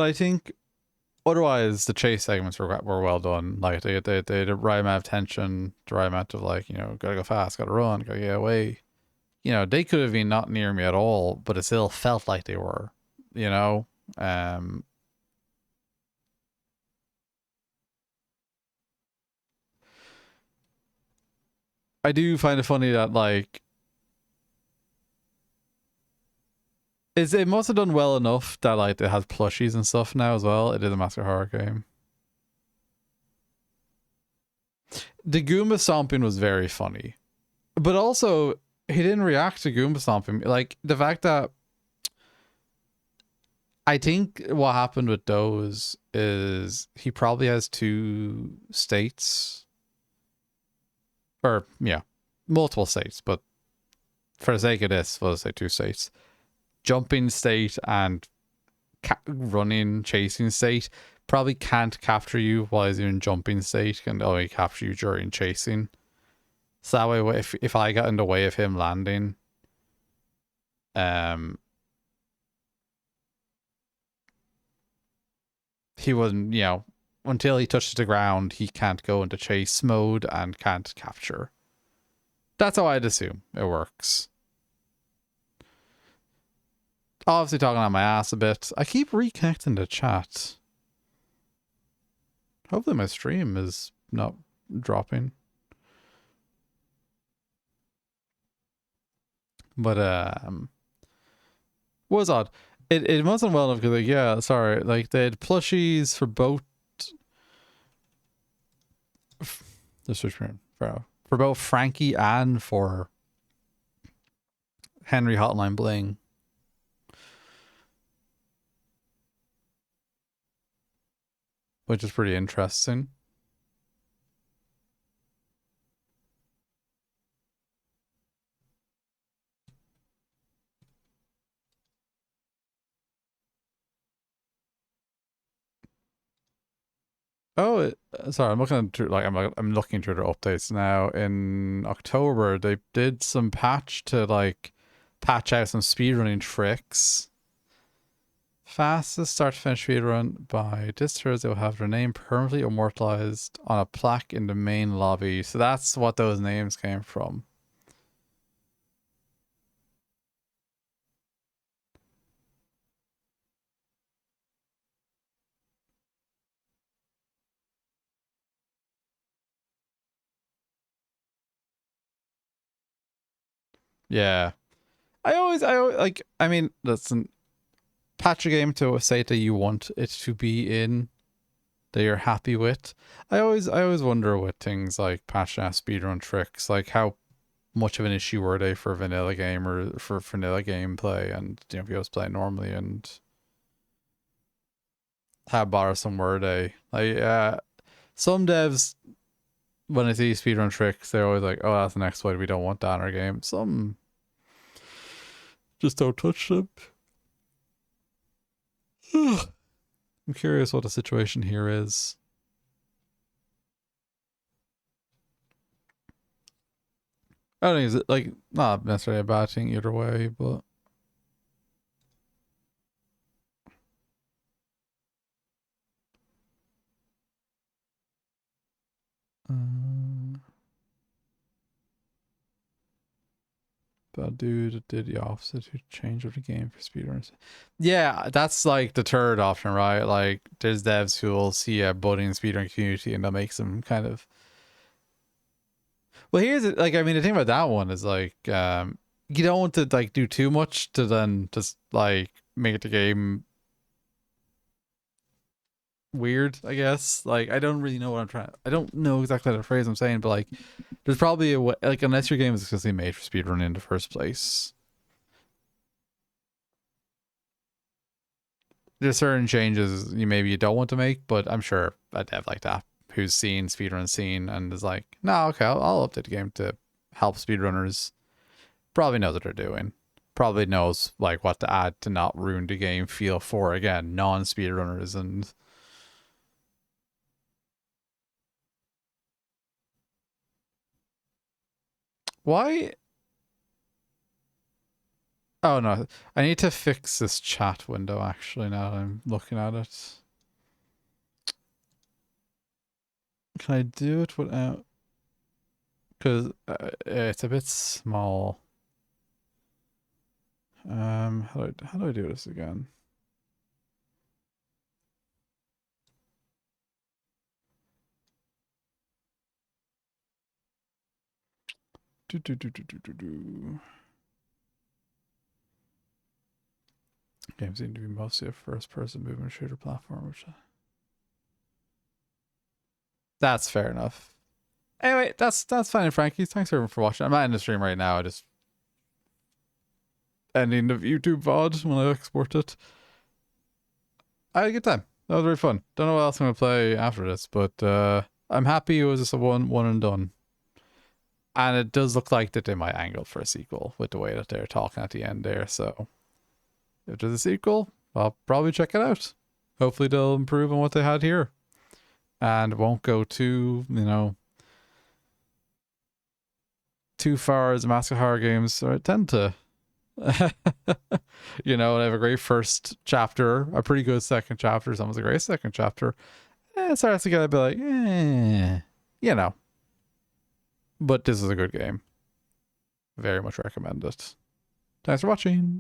I think otherwise the chase segments were well done. Like they had the right amount of tension, the right amount of, like, you know, gotta go fast, gotta run, gotta get away. You know, they could have been not near me at all, but it still felt like they were, you know. I do find it funny that, like, it must have done well enough that, like, it has plushies and stuff now as well. It is a Master Horror game. The Goomba stomping was very funny, but also he didn't react to Goomba stomping. Like, the fact that, I think what happened with those is he probably has two states, or yeah, multiple states, but for the sake of this, we'll say two states. Jumping state and running, chasing state probably can't capture you while he's in jumping state, can only capture you during chasing. So that way, if I got in the way of him landing, he wouldn't, you know, until he touches the ground, he can't go into chase mode and can't capture. That's how I'd assume it works. Obviously talking on my ass a bit. I keep reconnecting the chat. Hopefully my stream is not dropping. But was odd. It wasn't well enough because, like, yeah, sorry, like they had plushies for both. This was for both Frankie and for Henry Hotline Bling. Which is pretty interesting. Oh, sorry. I'm looking through, like, I'm looking through their updates now. In October, they did some patch to, like, patch out some speedrunning tricks. Fastest start to finish speedrun by this Thursday will have their name permanently immortalized on a plaque in the main lobby. So that's what those names came from. Yeah. I always like, I mean, listen, patch a game to a state that you want it to be in, that you're happy with. I always wonder with things like patch out speedrun tricks, like how much of an issue were they for vanilla game or for vanilla gameplay, and you know, if you was playing normally, and how bothersome were they? Like, some devs, when I see speedrun tricks, they're always like, oh, that's an exploit, we don't want that in our game. Some just don't touch them. I'm curious what the situation here is. I don't think it's like not necessarily a bad thing either way, but bad dude did the opposite to change of the game for speedrunners. Yeah, that's like the third option, right? Like there's devs who will see a budding speedrun community and that makes them kind of. Well, here's it. Like, I mean, the thing about that one is like, you don't want to like do too much to then just like make the game weird, I guess. Like, I don't really know what I'm trying. I don't know exactly the phrase I'm saying, but like, there's probably a way. Like, unless your game is explicitly made for speedrunning in the first place, there's certain changes you don't want to make. But I'm sure a dev like that who's seen speedrun scene and is like, no, okay, I'll update the game to help speedrunners. Probably knows what they're doing. Probably knows like what to add to not ruin the game feel for, again, non-speedrunners. And why? Oh no, I need to fix this chat window actually now that I'm looking at it. Can I do it without? Because it's a bit small. How do I do this again? Games seem to be mostly a first-person movement shooter platform, which that's fair enough. Anyway, that's fine, Frankie. Thanks everyone for watching. I'm not in the stream right now. I just ending the YouTube VOD when I export it. I had a good time. That was very fun. Don't know what else I'm gonna play after this, but I'm happy it was just a one and done. And it does look like that they might angle for a sequel with the way that they're talking at the end there. So if there's a sequel, I'll probably check it out. Hopefully they'll improve on what they had here and won't go too, too far as Mask of Horror games tend to. They have a great first chapter, a pretty good second chapter, someone's a great second chapter. It starts to get a bit like, But this is a good game. Very much recommend it. Thanks for watching.